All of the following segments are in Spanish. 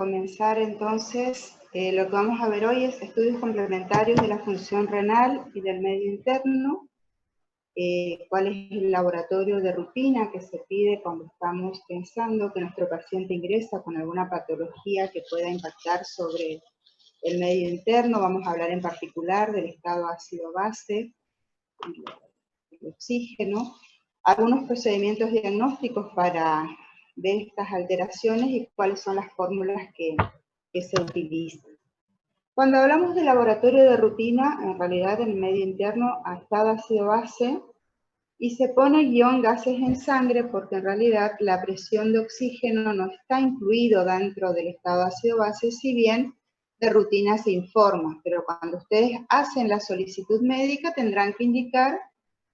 comenzar entonces. Lo que vamos a ver hoy es estudios complementarios de la función renal y del medio interno. Cuál es el laboratorio de rutina que se pide cuando estamos pensando que nuestro paciente ingresa con alguna patología que pueda impactar sobre el medio interno. Vamos a hablar en particular del estado ácido-base, el oxígeno, algunos procedimientos diagnósticos para ver estas alteraciones y cuáles son las fórmulas que se utilizan. Cuando hablamos de laboratorio de rutina, en realidad en el medio interno a estado ácido-base, y se pone guión gases en sangre porque en realidad la presión de oxígeno no está incluido dentro del estado ácido-base, si bien de rutina se informa, pero cuando ustedes hacen la solicitud médica tendrán que indicar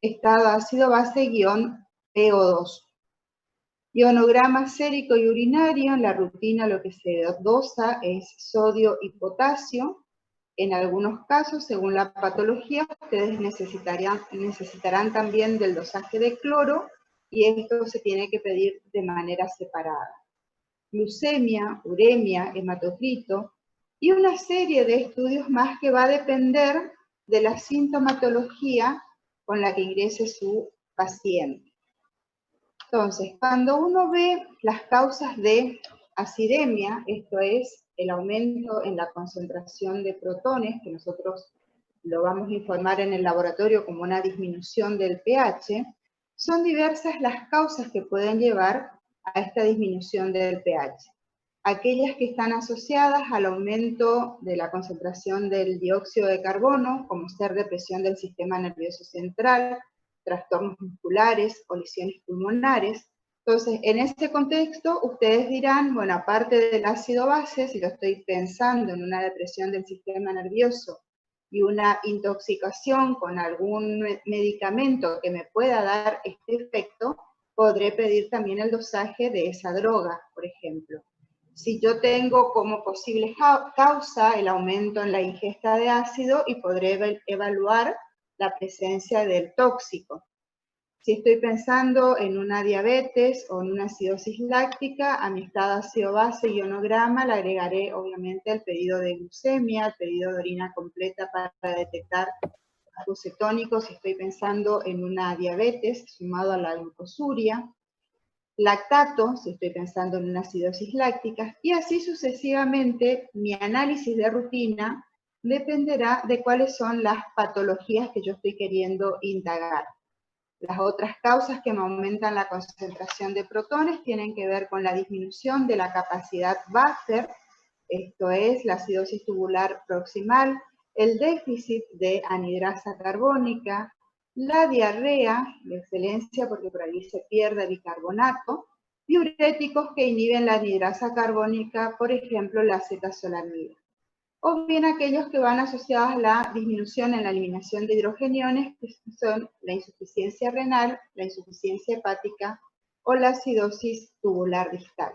estado ácido-base guión PO2. Ionograma sérico y urinario, en la rutina lo que se dosa es sodio y potasio. En algunos casos, según la patología, ustedes necesitarán también del dosaje de cloro y esto se tiene que pedir de manera separada. Glucemia, uremia, hematocrito y una serie de estudios más que va a depender de la sintomatología con la que ingrese su paciente. Entonces, cuando uno ve las causas de acidemia, esto es el aumento en la concentración de protones, que nosotros lo vamos a informar en el laboratorio como una disminución del pH, son diversas las causas que pueden llevar a esta disminución del pH. Aquellas que están asociadas al aumento de la concentración del dióxido de carbono, como ser depresión del sistema nervioso central, trastornos musculares o lesiones pulmonares. Entonces, en este contexto, ustedes dirán, bueno, aparte del ácido base, si lo estoy pensando en una depresión del sistema nervioso y una intoxicación con algún medicamento que me pueda dar este efecto, podré pedir también el dosaje de esa droga, por ejemplo. Si yo tengo como posible causa el aumento en la ingesta de ácido y podré evaluar la presencia del tóxico. Si estoy pensando en una diabetes o en una acidosis láctica, a mi estado ácido-base ionograma le agregaré obviamente el pedido de glucemia, el pedido de orina completa para detectar bajos cetónicos, si estoy pensando en una diabetes sumado a la glucosuria, lactato, si estoy pensando en una acidosis láctica, y así sucesivamente mi análisis de rutina dependerá de cuáles son las patologías que yo estoy queriendo indagar. Las otras causas que me aumentan la concentración de protones tienen que ver con la disminución de la capacidad buffer, esto es la acidosis tubular proximal, el déficit de anhidrasa carbónica, la diarrea, de excelencia porque por ahí se pierde bicarbonato, diuréticos que inhiben la anhidrasa carbónica, por ejemplo la acetazolamida, o bien aquellos que van asociados a la disminución en la eliminación de hidrogeniones, que son la insuficiencia renal, la insuficiencia hepática o la acidosis tubular distal.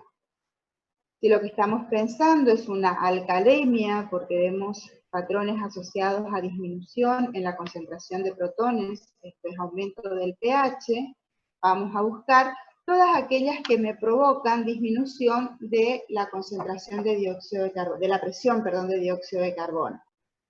Si lo que estamos pensando es una alcalemia, porque vemos patrones asociados a disminución en la concentración de protones, esto es aumento del pH, vamos a buscar todas aquellas que me provocan disminución de la concentración de dióxido de carbono, de la presión, perdón, de dióxido de carbono.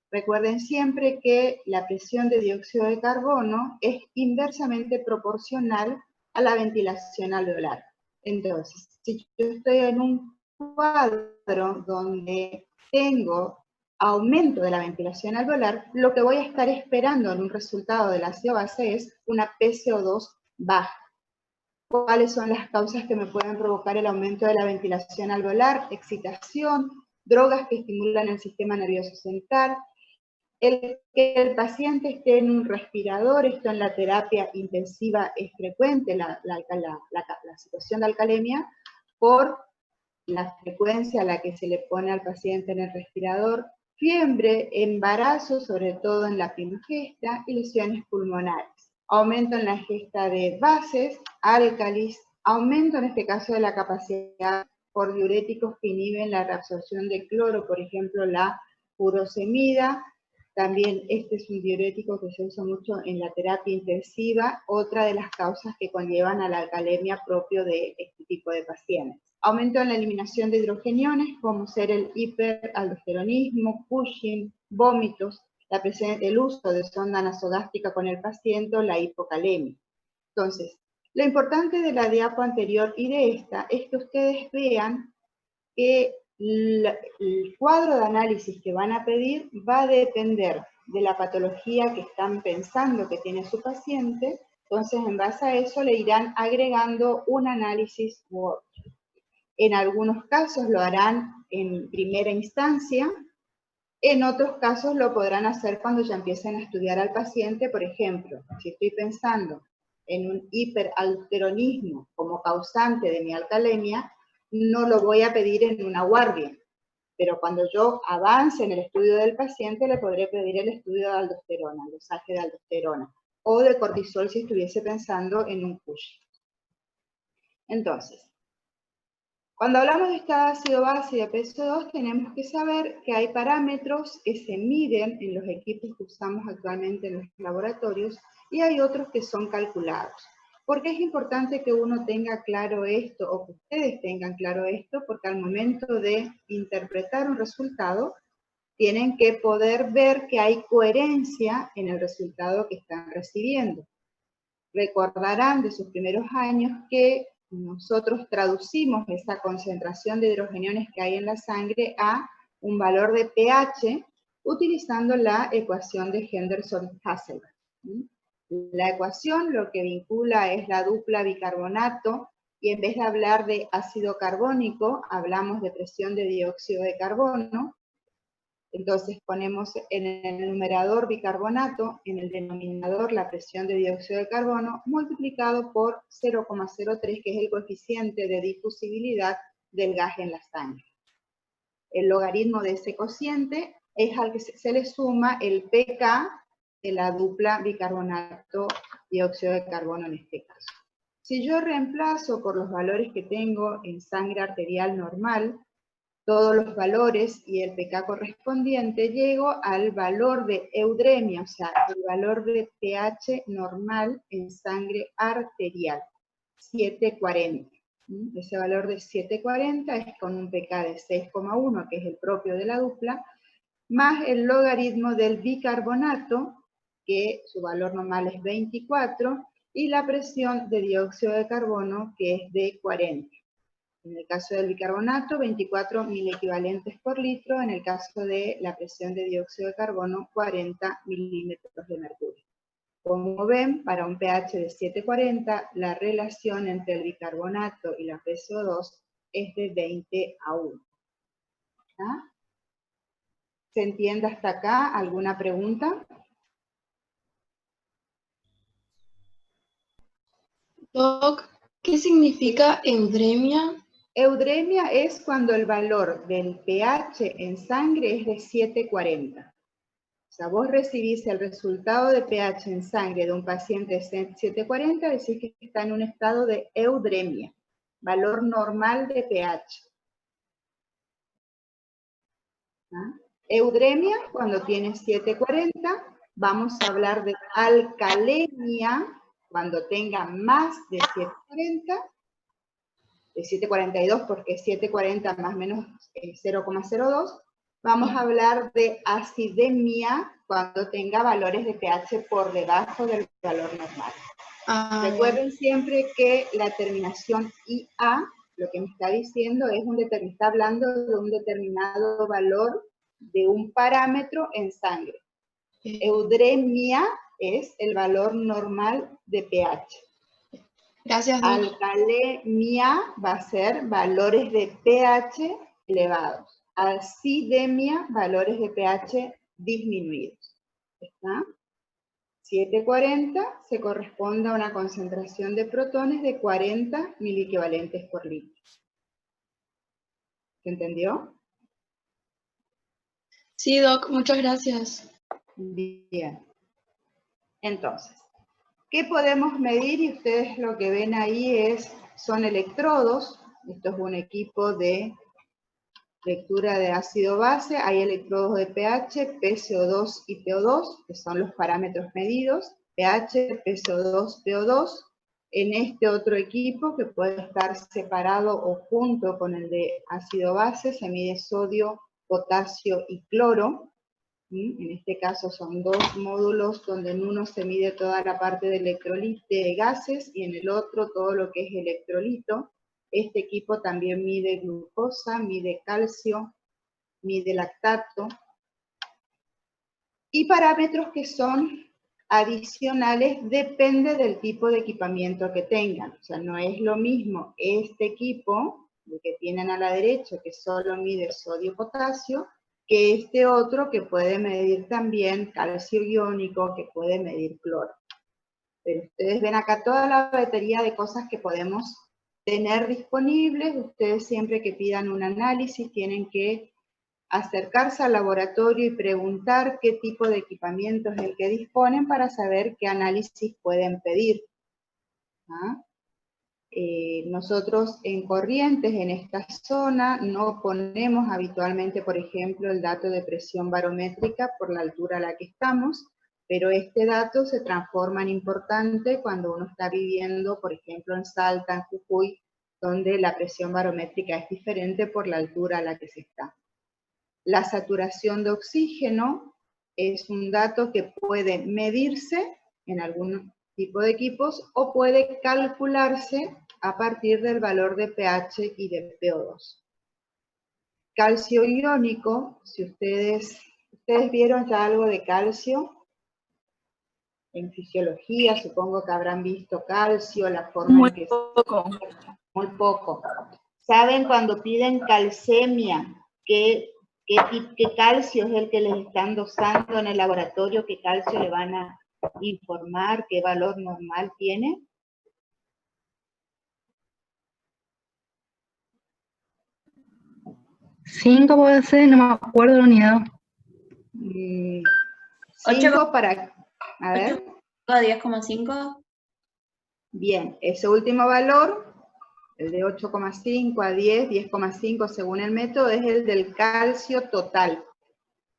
Recuerden siempre que la presión de dióxido de carbono es inversamente proporcional a la ventilación alveolar. Entonces, si yo estoy en un cuadro donde tengo aumento de la ventilación alveolar, lo que voy a estar esperando en un resultado del ácido base es una PCO2 baja. ¿Cuáles son las causas que me pueden provocar el aumento de la ventilación alveolar? Excitación, drogas que estimulan el sistema nervioso central, el que el paciente esté en un respirador, esto en la terapia intensiva es frecuente, la situación de alcalemia, por la frecuencia a la que se le pone al paciente en el respirador, fiebre, embarazo, sobre todo en la primogesta, y lesiones pulmonares. Aumento en la ingesta de bases, álcalis, aumento en este caso de la capacidad por diuréticos que inhiben la reabsorción de cloro, por ejemplo la furosemida. También este es un diurético que se usa mucho en la terapia intensiva, otra de las causas que conllevan a la alcalemia propio de este tipo de pacientes. Aumento en la eliminación de hidrogeniones, como ser el hiperaldosteronismo, Cushing, vómitos, el uso de sonda nasogástrica con el paciente o la hipocalemia. Entonces, lo importante de la diapo anterior y de esta es que ustedes vean que el cuadro de análisis que van a pedir va a depender de la patología que están pensando que tiene su paciente. Entonces, en base a eso le irán agregando un análisis work. En algunos casos lo harán en primera instancia, en otros casos lo podrán hacer cuando ya empiecen a estudiar al paciente. Por ejemplo, si estoy pensando en un hiperaldosteronismo como causante de mi alcalemia, no lo voy a pedir en una guardia, pero cuando yo avance en el estudio del paciente le podré pedir el estudio de aldosterona, el dosaje de aldosterona, o de cortisol si estuviese pensando en un Cushing. Entonces, cuando hablamos de estado ácido base y de PCO2, tenemos que saber que hay parámetros que se miden en los equipos que usamos actualmente en los laboratorios y hay otros que son calculados. ¿Por qué es importante que uno tenga claro esto o que ustedes tengan claro esto? Porque al momento de interpretar un resultado, tienen que poder ver que hay coherencia en el resultado que están recibiendo. Recordarán de sus primeros años que nosotros traducimos esa concentración de hidrogeniones que hay en la sangre a un valor de pH utilizando la ecuación de Henderson-Hasselbalch. La ecuación lo que vincula es la dupla bicarbonato y en vez de hablar de ácido carbónico, hablamos de presión de dióxido de carbono. Entonces ponemos en el numerador bicarbonato, en el denominador la presión de dióxido de carbono, multiplicado por 0,03, que es el coeficiente de difusibilidad del gas en la sangre. El logaritmo de ese cociente es al que se le suma el pK de la dupla bicarbonato-dióxido de carbono en este caso. Si yo reemplazo por los valores que tengo en sangre arterial normal, todos los valores y el pK correspondiente, llego al valor de eudemia, o sea, el valor de pH normal en sangre arterial, 740. Ese valor de 740 es con un pK de 6,1, que es el propio de la dupla, más el logaritmo del bicarbonato, que su valor normal es 24, y la presión de dióxido de carbono, que es de 40. En el caso del bicarbonato, 24 milequivalentes por litro. En el caso de la presión de dióxido de carbono, 40 milímetros de mercurio. Como ven, para un pH de 740, la relación entre el bicarbonato y la PCO2 es de 20:1. ¿Ah? ¿Se entiende hasta acá? ¿Alguna pregunta? Doc, ¿qué significa eudemia? Eudemia es cuando el valor del pH en sangre es de 740. O sea, vos recibís el resultado de pH en sangre de un paciente de 740, decís que está en un estado de eudemia, valor normal de pH. ¿Ah? Eudemia, cuando tiene 740, vamos a hablar de alcalemia, cuando tenga más de 740, de 742 porque 740 más o menos 0,02, vamos a hablar de acidemia cuando tenga valores de pH por debajo del valor normal. Recuerden siempre que la terminación IA, lo que me está diciendo es está hablando de un determinado valor de un parámetro en sangre. Eudemia es el valor normal de pH. Gracias, Doc. Alcalemia va a ser valores de pH elevados. Acidemia, valores de pH disminuidos. ¿Está? 740 se corresponde a una concentración de protones de 40 miliequivalentes por litro. ¿Se entendió? Sí, Doc, muchas gracias. Bien. Entonces, ¿qué podemos medir? Y ustedes lo que ven ahí son electrodos. Esto es un equipo de lectura de ácido base. Hay electrodos de pH, PCO2 y PO2, que son los parámetros medidos. pH, PCO2, PO2. en este otro equipo, que puede estar separado o junto con el de ácido base, se mide sodio, potasio y cloro. En este caso son dos módulos donde en uno se mide toda la parte de electrolito de gases y en el otro todo lo que es electrolito. Este equipo también mide glucosa, mide calcio, mide lactato y parámetros que son adicionales, depende del tipo de equipamiento que tengan. O sea, no es lo mismo este equipo, el que tienen a la derecha, que solo mide sodio-potasio, que este otro que puede medir también calcio iónico, que puede medir cloro. Pero ustedes ven acá toda la batería de cosas que podemos tener disponibles. Ustedes siempre que pidan un análisis tienen que acercarse al laboratorio y preguntar qué tipo de equipamiento es el que disponen para saber qué análisis pueden pedir. ¿Ah? Nosotros en Corrientes, en esta zona, no ponemos habitualmente, por ejemplo, el dato de presión barométrica por la altura a la que estamos, pero este dato se transforma en importante cuando uno está viviendo, por ejemplo, en Salta, en Jujuy, donde la presión barométrica es diferente por la altura a la que se está. La saturación de oxígeno es un dato que puede medirse en algún tipo de equipos o puede calcularse a partir del valor de pH y de PO2. Calcio iónico, si ustedes vieron ya algo de calcio en fisiología, supongo que habrán visto calcio, la forma en que... Muy poco. ¿Saben cuando piden calcemia, qué calcio es el que les están dosando en el laboratorio, qué calcio le van a informar, qué valor normal tiene? ¿5 puede ser? No me acuerdo la unidad. 5 para... A ver. 8 a 10,5. Bien, ese último valor, el de 8,5 a 10, 10,5 según el método, es el del calcio total.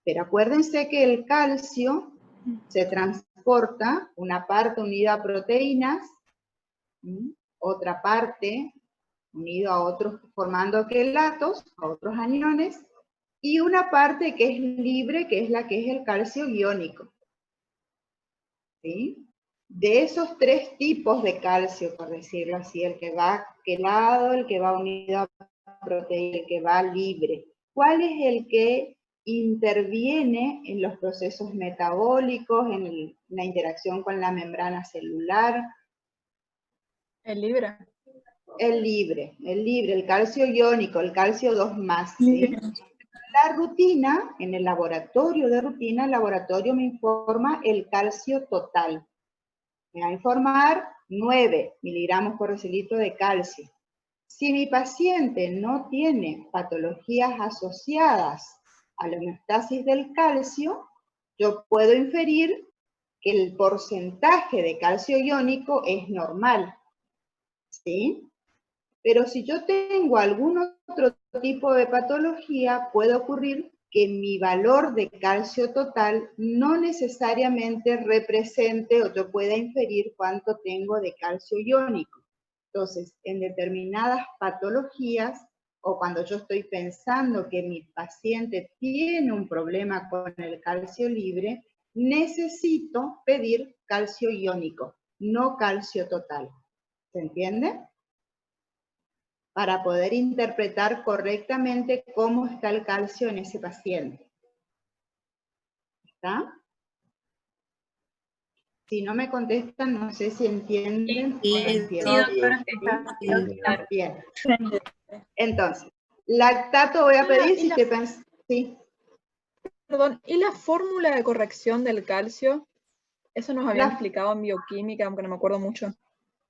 Pero acuérdense que el calcio se transporta, una parte unida a proteínas, otra parte unido a otros, formando quelatos, a otros aniones, y una parte que es libre, que es la que es el calcio iónico. ¿Sí? De esos tres tipos de calcio, por decirlo así, el que va quelado, el que va unido a proteína, el que va libre, ¿cuál es el que interviene en los procesos metabólicos, en la interacción con la membrana celular? El libre. El libre, el calcio iónico, el calcio 2+, ¿sí? La rutina, en el laboratorio de rutina, el laboratorio me informa el calcio total. Me va a informar 9 miligramos por decilitro de calcio. Si mi paciente no tiene patologías asociadas a la homeostasis del calcio, yo puedo inferir que el porcentaje de calcio iónico es normal, ¿sí? Pero si yo tengo algún otro tipo de patología, puede ocurrir que mi valor de calcio total no necesariamente represente o yo pueda inferir cuánto tengo de calcio iónico. Entonces, en determinadas patologías o cuando yo estoy pensando que mi paciente tiene un problema con el calcio libre, necesito pedir calcio iónico, no calcio total. ¿Se entiende? Para poder interpretar correctamente cómo está el calcio en ese paciente. ¿Está? Si no me contestan, no sé si entienden o no entienden. Bien. Entonces, lactato voy a pedir si te pensas. Sí. Perdón, ¿y la fórmula de corrección del calcio? Eso nos habían explicado en bioquímica, aunque no me acuerdo mucho.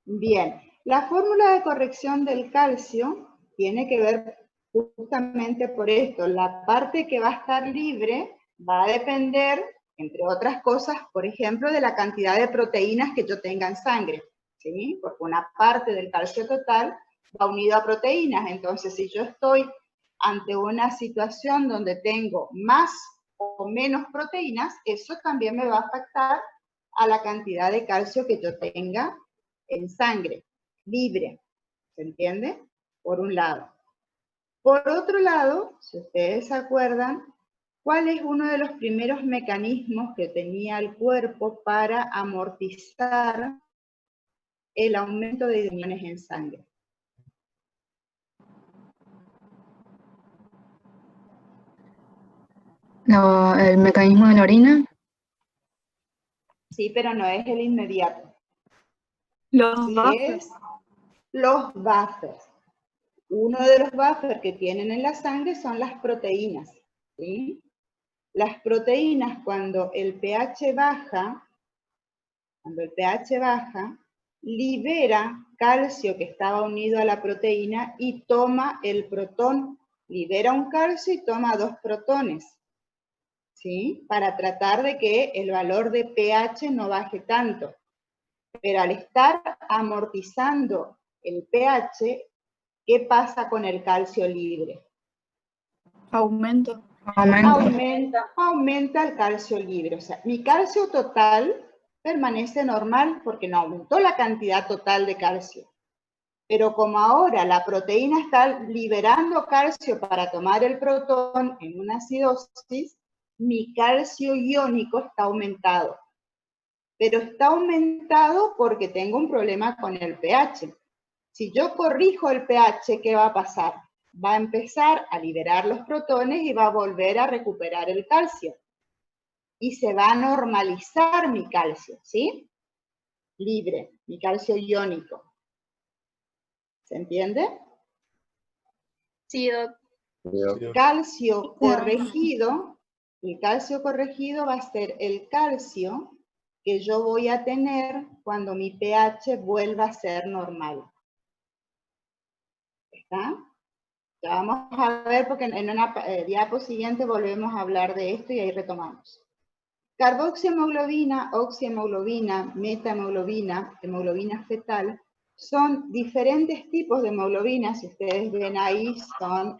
Bien. La fórmula de corrección del calcio tiene que ver justamente por esto. La parte que va a estar libre va a depender, entre otras cosas, por ejemplo, de la cantidad de proteínas que yo tenga en sangre, ¿sí? Porque una parte del calcio total va unido a proteínas. Entonces, si yo estoy ante una situación donde tengo más o menos proteínas, eso también me va a afectar a la cantidad de calcio que yo tenga en sangre, libre, ¿se entiende? Por un lado. Por otro lado, si ustedes se acuerdan, ¿cuál es uno de los primeros mecanismos que tenía el cuerpo para amortizar el aumento de iones en sangre? El mecanismo de la orina. Sí, pero no es el inmediato. Los Sí buffers. es los buffers. Uno de los buffers que tienen en la sangre son las proteínas, ¿sí? Las proteínas, cuando el pH baja, libera calcio que estaba unido a la proteína y toma el protón, libera un calcio y toma 2 protones, ¿sí? Para tratar de que el valor de pH no baje tanto. Pero al estar amortizando el pH, ¿qué pasa con el calcio libre? Aumenta. Aumenta el calcio libre. O sea, mi calcio total permanece normal porque no aumentó la cantidad total de calcio. Pero como ahora la proteína está liberando calcio para tomar el protón en una acidosis, mi calcio iónico está aumentado. Pero está aumentado porque tengo un problema con el pH. Si yo corrijo el pH, ¿qué va a pasar? Va a empezar a liberar los protones y va a volver a recuperar el calcio. Y se va a normalizar mi calcio, ¿sí? Libre, mi calcio iónico. ¿Se entiende? Sí, Doc. Calcio corregido, el calcio corregido va a ser el calcio que yo voy a tener cuando mi pH vuelva a ser normal. ¿Está? Ya vamos a ver porque en una diapo siguiente volvemos a hablar de esto y ahí retomamos. Carboxihemoglobina, oxihemoglobina, metahemoglobina, hemoglobina fetal, son diferentes tipos de hemoglobina. Si ustedes ven ahí, son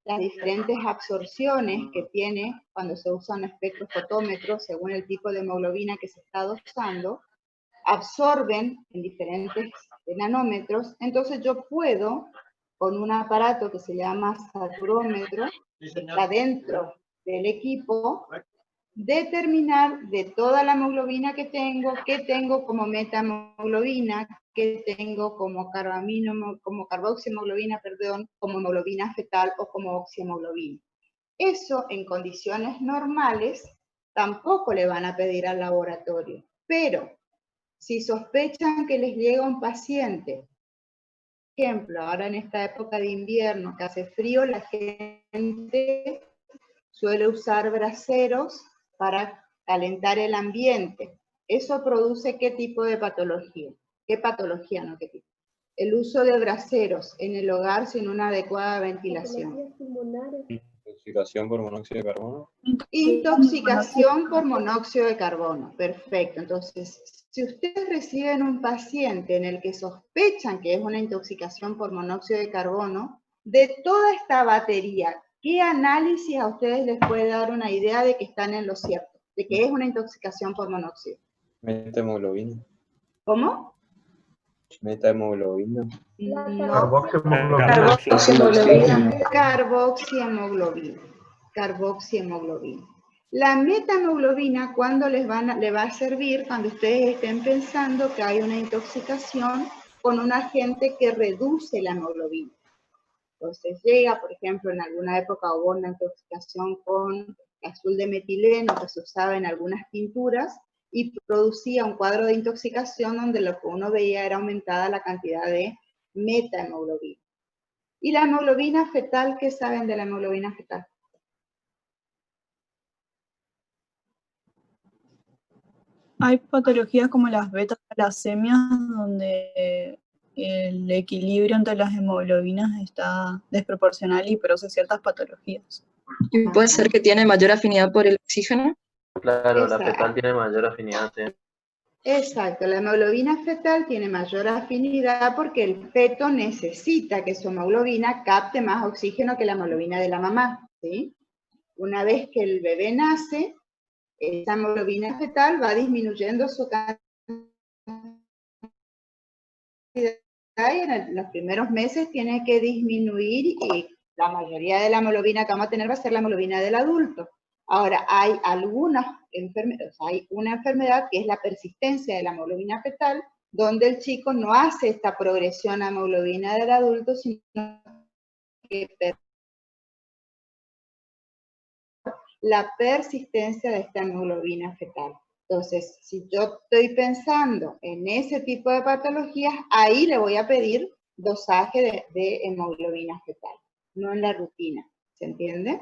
las diferentes absorciones que tiene cuando se usa un espectrofotómetro según el tipo de hemoglobina que se está dosando. Absorben en diferentes nanómetros. Entonces yo puedo, con un aparato que se llama saturómetro, que está dentro del equipo, determinar de toda la hemoglobina que tengo, qué tengo como metahemoglobina, qué tengo como carboxihemoglobina, como hemoglobina fetal o como oxihemoglobina. Eso en condiciones normales tampoco le van a pedir al laboratorio, pero si sospechan que les llega un paciente, por ejemplo, ahora en esta época de invierno que hace frío, la gente suele usar braseros para calentar el ambiente. ¿Eso produce qué tipo de patología? ¿Qué patología, no qué tipo? El uso de braseros en el hogar sin una adecuada ventilación. Intoxicación por monóxido de carbono. Intoxicación por monóxido de carbono. Perfecto. Entonces, si ustedes reciben un paciente en el que sospechan que es una intoxicación por monóxido de carbono, de toda esta batería, ¿qué análisis a ustedes les puede dar una idea de que están en lo cierto? De que es una intoxicación por monóxido. Metahemoglobina. ¿Cómo? Metahemoglobina. No. Carboxihemoglobina. La metahemoglobina, ¿cuándo le va a servir? Cuando ustedes estén pensando que hay una intoxicación con un agente que reduce la hemoglobina. Entonces llega, por ejemplo, en alguna época hubo una intoxicación con azul de metileno que se usaba en algunas pinturas y producía un cuadro de intoxicación donde lo que uno veía era aumentada la cantidad de metahemoglobina. ¿Y la hemoglobina fetal? ¿Qué saben de la hemoglobina fetal? Hay patologías como las beta-talasemias donde el equilibrio entre las hemoglobinas está desproporcional y produce ciertas patologías. ¿Y puede ser que tiene mayor afinidad por el oxígeno? Claro, Exacto. la fetal tiene mayor afinidad, sí. Exacto, la hemoglobina fetal tiene mayor afinidad porque el feto necesita que su hemoglobina capte más oxígeno que la hemoglobina de la mamá, ¿sí? Una vez que el bebé nace, esa hemoglobina fetal va disminuyendo su cantidad y en los primeros meses tiene que disminuir y la mayoría de la hemoglobina que vamos a tener va a ser la hemoglobina del adulto. Ahora, hay algunas enfermedades, hay una enfermedad que es la persistencia de la hemoglobina fetal, donde el chico no hace esta progresión a hemoglobina del adulto, sino que la persistencia de esta hemoglobina fetal. Entonces, si yo estoy pensando en ese tipo de patologías, ahí le voy a pedir dosaje de hemoglobina fetal, no en la rutina. ¿Se entiende?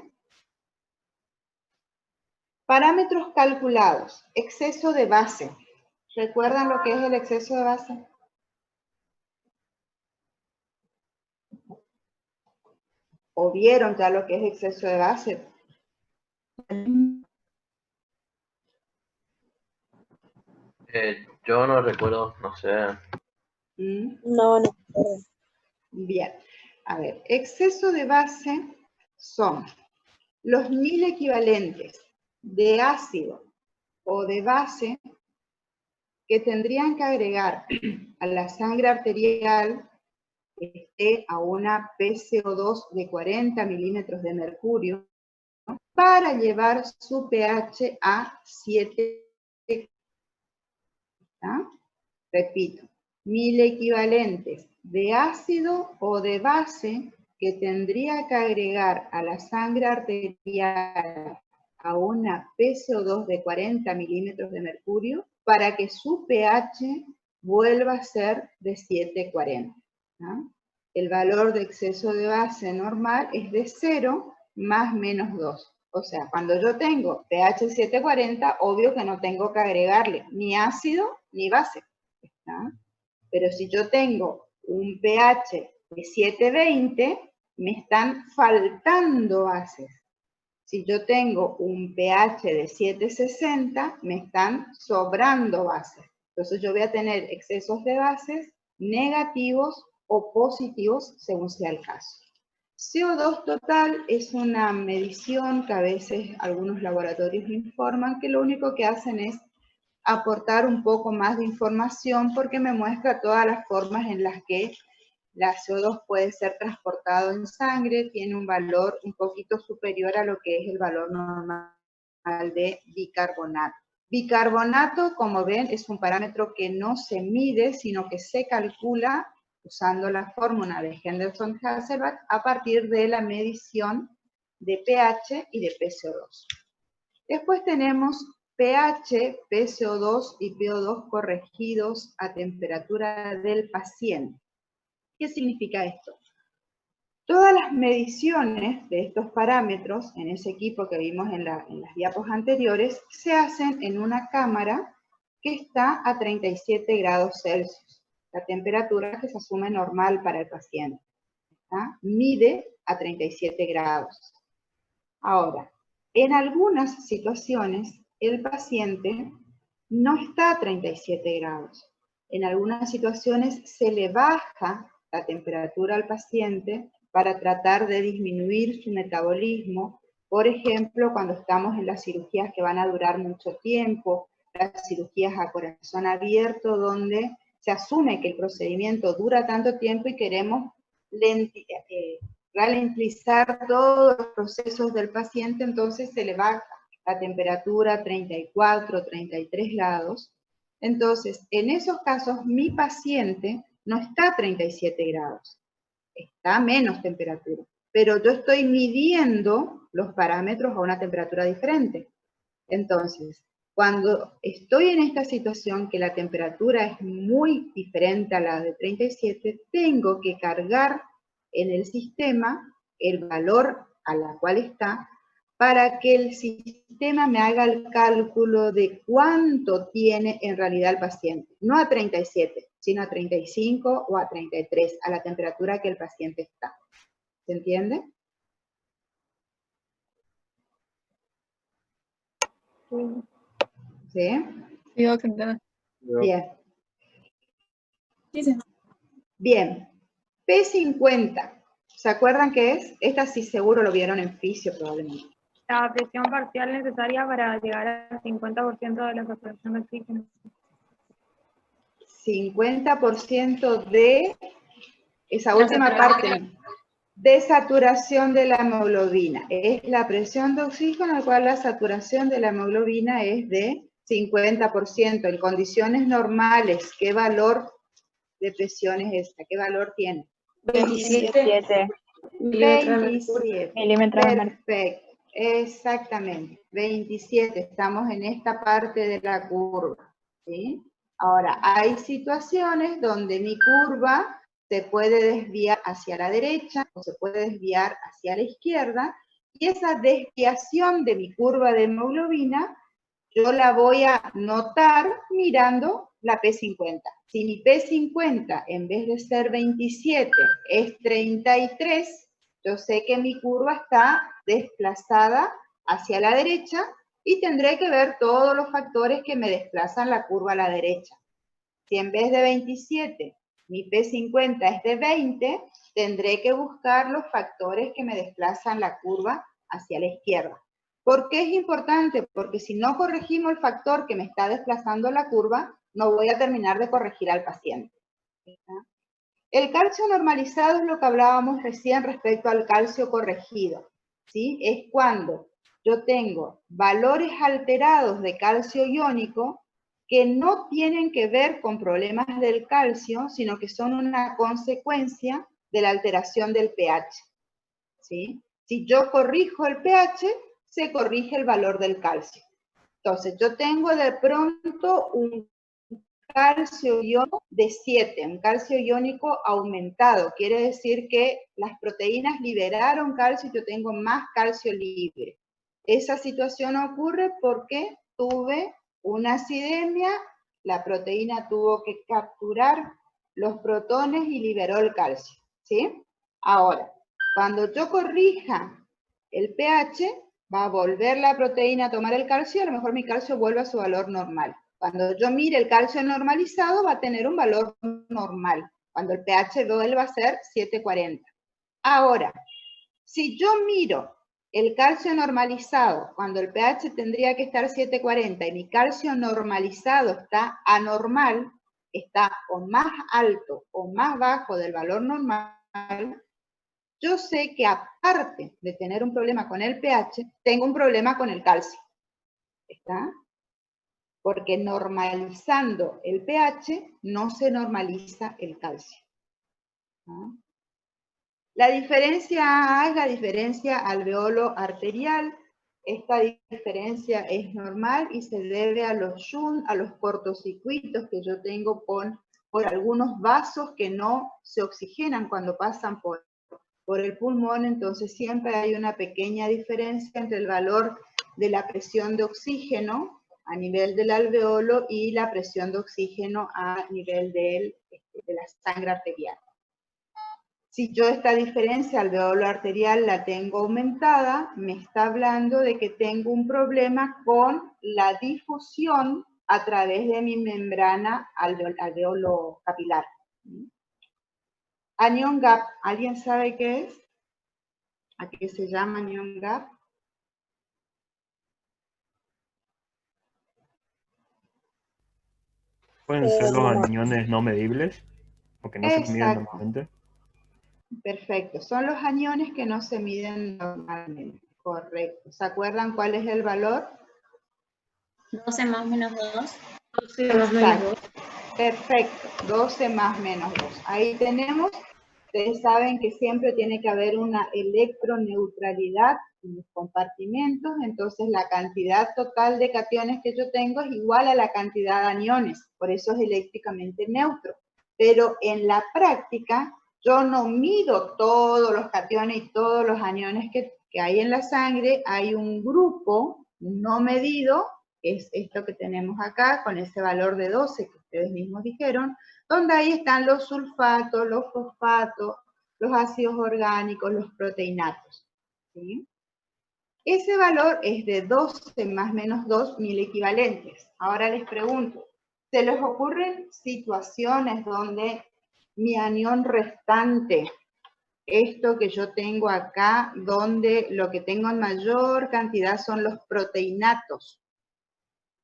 Parámetros calculados. Exceso de base. ¿Recuerdan lo que es el exceso de base? ¿O vieron ya lo que es exceso de base? Yo no recuerdo, no sé. No. Bien. A ver, exceso de base son los 1000 equivalentes de ácido o de base que tendrían que agregar a la sangre arterial a una PCO2 de 40 milímetros de mercurio para llevar su pH a 7. ¿Está? Repito, 1000 equivalentes de ácido o de base que tendría que agregar a la sangre arterial a una PCO2 de 40 milímetros de mercurio para que su pH vuelva a ser de 7,40. ¿no? El valor de exceso de base normal es de 0 más menos 2. O sea, cuando yo tengo pH 7,40, obvio que no tengo que agregarle ni ácido ni base. ¿está? Pero si yo tengo un pH de 7,20, me están faltando bases. Si yo tengo un pH de 7,60, me están sobrando bases. Entonces yo voy a tener excesos de bases negativos o positivos según sea el caso. CO2 total es una medición que a veces algunos laboratorios informan que lo único que hacen es aportar un poco más de información porque me muestra todas las formas en las que la CO2 puede ser transportado en sangre, tiene un valor un poquito superior a lo que es el valor normal de bicarbonato. Bicarbonato, como ven, es un parámetro que no se mide, sino que se calcula usando la fórmula de Henderson-Hasselbalch a partir de la medición de pH y de PCO2. Después tenemos pH, PCO2 y PO2 corregidos a temperatura del paciente. ¿Qué significa esto? Todas las mediciones de estos parámetros en ese equipo que vimos en las diapos anteriores se hacen en una cámara que está a 37 grados Celsius, la temperatura que se asume normal para el paciente. ¿está? Mide a 37 grados. Ahora, en algunas situaciones el paciente no está a 37 grados. En algunas situaciones se le baja la temperatura al paciente para tratar de disminuir su metabolismo. Por ejemplo, cuando estamos en las cirugías que van a durar mucho tiempo, las cirugías a corazón abierto, donde se asume que el procedimiento dura tanto tiempo y queremos ralentizar todos los procesos del paciente, entonces se le baja la temperatura a 34, 33 grados. Entonces, en esos casos, mi paciente no está a 37 grados, está a menos temperatura, pero yo estoy midiendo los parámetros a una temperatura diferente. Entonces, cuando estoy en esta situación que la temperatura es muy diferente a la de 37, tengo que cargar en el sistema el valor a la cual está para que el sistema me haga el cálculo de cuánto tiene en realidad el paciente. No a 37, sino a 35 o a 33, a la temperatura que el paciente está. ¿Se entiende? ¿Sí? Sí, doctora. Bien. Sí, sí. Bien. P50. ¿Se acuerdan qué es? Esta sí seguro lo vieron en fisio probablemente. La presión parcial necesaria para llegar al 50% de la saturación de oxígeno. 50% de, esa última parte, de saturación de la hemoglobina. Es la presión de oxígeno, al cual la saturación de la hemoglobina es de 50%. En condiciones normales, ¿qué valor de presión es esta? ¿Qué valor tiene? 27 27. milímetros de mercurio. Perfecto. Exactamente. 27. Estamos en esta parte de la curva. ¿Sí? Ahora, hay situaciones donde mi curva se puede desviar hacia la derecha o se puede desviar hacia la izquierda, y esa desviación de mi curva de hemoglobina yo la voy a notar mirando la P50. Si mi P50 en vez de ser 27 es 33, yo sé que mi curva está desplazada hacia la derecha y tendré que ver todos los factores que me desplazan la curva a la derecha. Si en vez de 27 mi P50 es de 20, tendré que buscar los factores que me desplazan la curva hacia la izquierda. ¿Por qué es importante? Porque si no corregimos el factor que me está desplazando la curva, no voy a terminar de corregir al paciente. El calcio normalizado es lo que hablábamos recién respecto al calcio corregido, ¿sí? Es cuando yo tengo valores alterados de calcio iónico que no tienen que ver con problemas del calcio, sino que son una consecuencia de la alteración del pH, ¿sí? Si yo corrijo el pH, se corrige el valor del calcio. Entonces, yo tengo de pronto un calcio iónico de 7, un calcio iónico aumentado. Quiere decir que las proteínas liberaron calcio y yo tengo más calcio libre. Esa situación ocurre porque tuve una acidemia, la proteína tuvo que capturar los protones y liberó el calcio, ¿sí? Ahora, cuando yo corrija el pH, va a volver la proteína a tomar el calcio y a lo mejor mi calcio vuelve a su valor normal. Cuando yo mire el calcio normalizado, va a tener un valor normal. Cuando el pH vuelva a ser 7,40. Ahora, si yo miro el calcio normalizado, cuando el pH tendría que estar 7,40 y mi calcio normalizado está anormal, está o más alto o más bajo del valor normal, yo sé que aparte de tener un problema con el pH, tengo un problema con el calcio. ¿Está? Porque normalizando el pH no se normaliza el calcio. ¿No? La diferencia A es la diferencia alveolo arterial. Esta diferencia es normal y se debe a los shunt, a los cortocircuitos que yo tengo por algunos vasos que no se oxigenan cuando pasan por el pulmón. Entonces siempre hay una pequeña diferencia entre el valor de la presión de oxígeno a nivel del alveolo y la presión de oxígeno a nivel de la sangre arterial. Si yo esta diferencia alveolo arterial la tengo aumentada, me está hablando de que tengo un problema con la difusión a través de mi membrana alveolo capilar. Anion gap, ¿alguien sabe qué es? ¿A qué se llama anion gap? ¿Pueden ser los aniones no medibles? ¿O que no se miden Exacto. normalmente? Perfecto. Son los aniones que no se miden normalmente. Correcto. ¿Se acuerdan cuál es el valor? 12 más menos 2. 12 más menos 2. Perfecto. 12 más menos 2. Ahí tenemos. Ustedes saben que siempre tiene que haber una electroneutralidad en los compartimentos, entonces la cantidad total de cationes que yo tengo es igual a la cantidad de aniones, por eso es eléctricamente neutro. Pero en la práctica, yo no mido todos los cationes y todos los aniones que hay en la sangre. Hay un grupo no medido, que es esto que tenemos acá, con ese valor de 12 que ustedes mismos dijeron, donde ahí están los sulfatos, los fosfatos, los ácidos orgánicos, los proteinatos. ¿Sí? Ese valor es de 12 más menos 2 mil equivalentes. Ahora les pregunto, ¿se les ocurren situaciones donde mi anión restante, esto que yo tengo acá, donde lo que tengo en mayor cantidad son los proteinatos,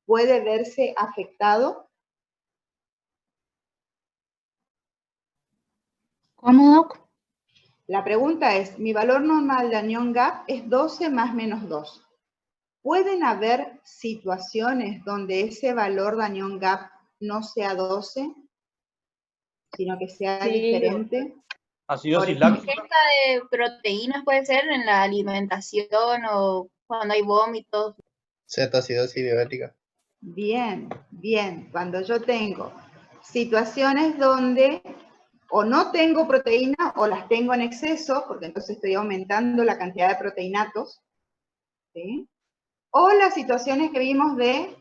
puede verse afectado? ¿Cómo, Doc? La pregunta es, mi valor normal de anión GAP es 12 más menos 2. ¿Pueden haber situaciones donde ese valor de anión GAP no sea 12, sino que sea diferente? Ácidosis láctica. Ingesta de proteínas puede ser en la alimentación o cuando hay vómitos. Cetoacidosis diabética. Bien, bien. Cuando yo tengo situaciones donde o no tengo proteína o las tengo en exceso, porque entonces estoy aumentando la cantidad de proteinatos, ¿sí? O las situaciones que vimos de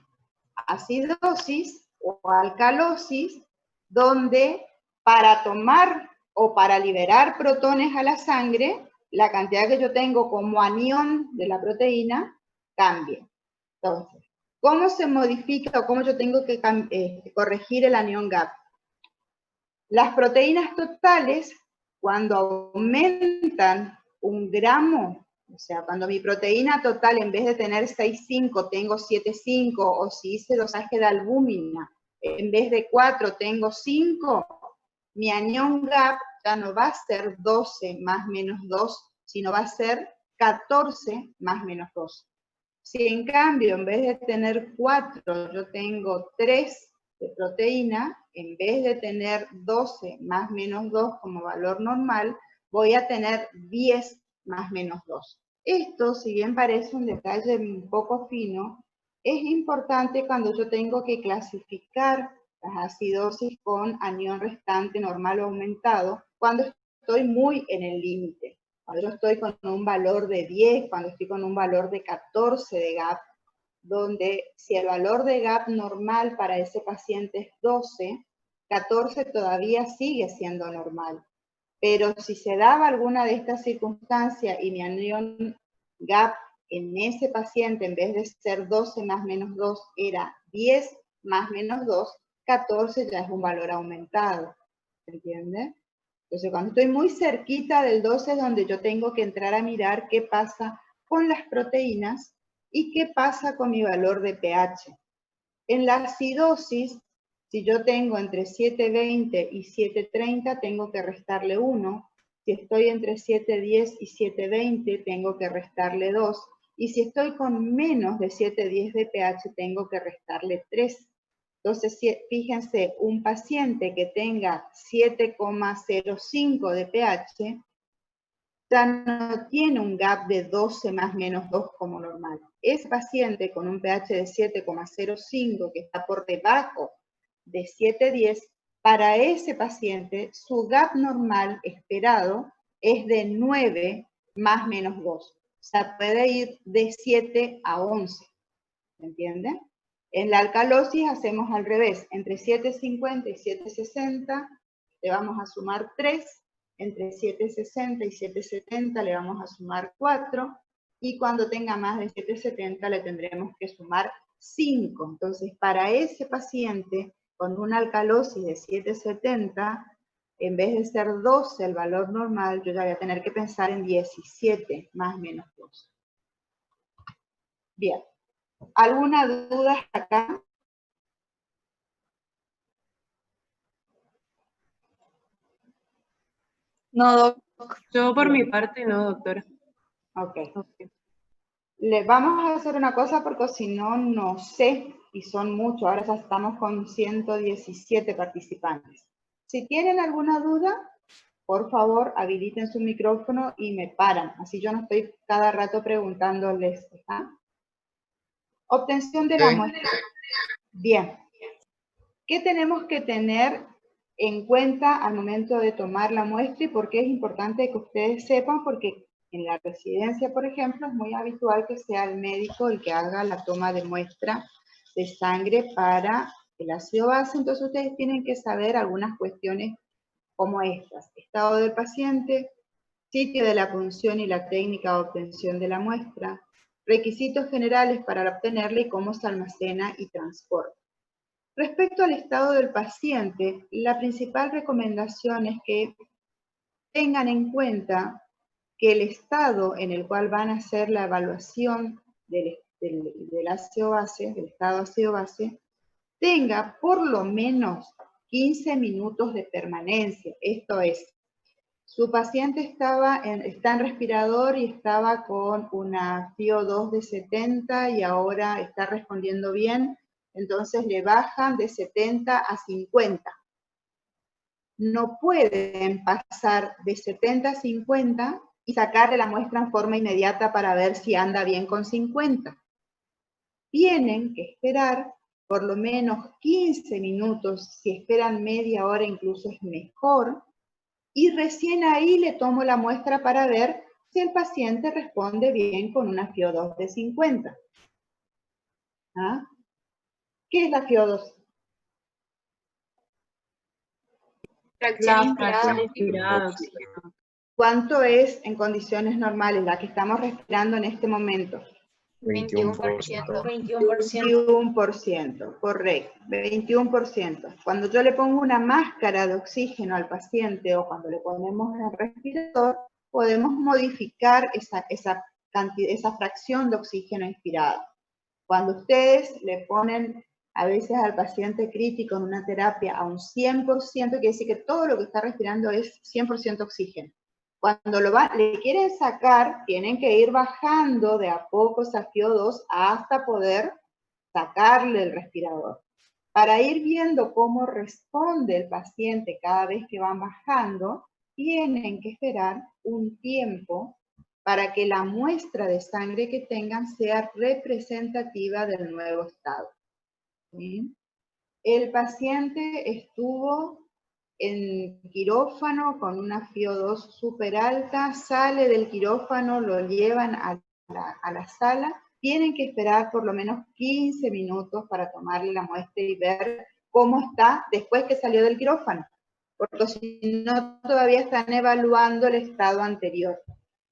acidosis o alcalosis, donde para tomar o para liberar protones a la sangre, la cantidad que yo tengo como anión de la proteína cambia. Entonces, ¿cómo se modifica o cómo yo tengo que corregir el anión GAP? Las proteínas totales, cuando aumentan 1 gramo, o sea, cuando mi proteína total en vez de tener 6,5 tengo 7,5, o si hice dosaje de albúmina, en vez de 4 tengo 5, mi anión GAP ya no va a ser 12 más menos 2, sino va a ser 14 más menos 2. Si en cambio, en vez de tener 4, yo tengo 3 de proteína, en vez de tener 12 más menos 2 como valor normal, voy a tener 10 más menos 2. Esto, si bien parece un detalle un poco fino, es importante cuando yo tengo que clasificar las acidosis con anión restante normal o aumentado, cuando estoy muy en el límite. Cuando yo estoy con un valor de 10, cuando estoy con un valor de 14 de GAP, donde si el valor de GAP normal para ese paciente es 12, 14 todavía sigue siendo normal. Pero si se daba alguna de estas circunstancias y mi anión GAP en ese paciente, en vez de ser 12 más menos 2, era 10 más menos 2, 14 ya es un valor aumentado. ¿Se entiende? Entonces, cuando estoy muy cerquita del 12 es donde yo tengo que entrar a mirar qué pasa con las proteínas y qué pasa con mi valor de pH. En la acidosis, si yo tengo entre 7,20 y 7,30, tengo que restarle 1. Si estoy entre 7,10 y 7,20, tengo que restarle 2. Y si estoy con menos de 7,10 de pH, tengo que restarle 3. Entonces, fíjense, un paciente que tenga 7,05 de pH, ya no tiene un GAP de 12 más menos 2 como normal. Ese paciente con un pH de 7,05, que está por debajo de 7,10, para ese paciente su GAP normal esperado es de 9 más menos 2. O sea, puede ir de 7 a 11. ¿Me entienden? En la alcalosis hacemos al revés. Entre 7,50 y 7,60 le vamos a sumar 3. Entre 7,60 y 7,70 le vamos a sumar 4. Y cuando tenga más de 7,70 le tendremos que sumar 5. Entonces, para ese paciente con una alcalosis de 7,70, en vez de ser 12 el valor normal, yo ya voy a tener que pensar en 17 más menos 2. Bien. ¿Alguna duda acá? No, doc. Yo por mi parte no, doctora. Ok. Le vamos a hacer una cosa porque si no, no sé, y son muchos, ahora ya estamos con 117 participantes. Si tienen alguna duda, por favor, habiliten su micrófono y me paran, así yo no estoy cada rato preguntándoles. ¿Está? Obtención de la muestra. Bien. ¿Qué tenemos que tener en cuenta al momento de tomar la muestra y por qué es importante que ustedes sepan? Porque en la residencia, por ejemplo, es muy habitual que sea el médico el que haga la toma de muestra de sangre para el ácido base, entonces ustedes tienen que saber algunas cuestiones como estas: estado del paciente, sitio de la punción y la técnica de obtención de la muestra, requisitos generales para obtenerla y cómo se almacena y transporta. Respecto al estado del paciente, la principal recomendación es que tengan en cuenta que el estado en el cual van a hacer la evaluación del ácido base, del estado ácido base, tenga por lo menos 15 minutos de permanencia. Esto es, Su paciente está en respirador y estaba con una FiO2 de 70 y ahora está respondiendo bien, entonces le bajan de 70 a 50. No pueden pasar de 70 a 50 y sacarle la muestra en forma inmediata para ver si anda bien con 50. Tienen que esperar por lo menos 15 minutos, si esperan media hora incluso es mejor, y recién ahí le tomo la muestra para ver si el paciente responde bien con una FiO2 de 50. ¿Ah? ¿Qué es la FiO2? Fracción Fracción inspirada. inspirada de oxígeno. ¿Cuánto es en condiciones normales, la que estamos respirando en este momento? 21%. 21%, correcto, 21%. Cuando yo le pongo una máscara de oxígeno al paciente o cuando le ponemos el respirador, podemos modificar esa fracción de oxígeno inspirado. Cuando ustedes le ponen a veces al paciente crítico en una terapia a un 100%, quiere decir que todo lo que está respirando es 100% oxígeno. Cuando le quieren sacar, tienen que ir bajando de a poco esa FiO2 hasta poder sacarle el respirador. Para ir viendo cómo responde el paciente cada vez que van bajando, tienen que esperar un tiempo para que la muestra de sangre que tengan sea representativa del nuevo estado. ¿Sí? El paciente estuvo en quirófano con una FiO2 súper alta, sale del quirófano, lo llevan a la sala, tienen que esperar por lo menos 15 minutos para tomarle la muestra y ver cómo está después que salió del quirófano, porque si no todavía están evaluando el estado anterior.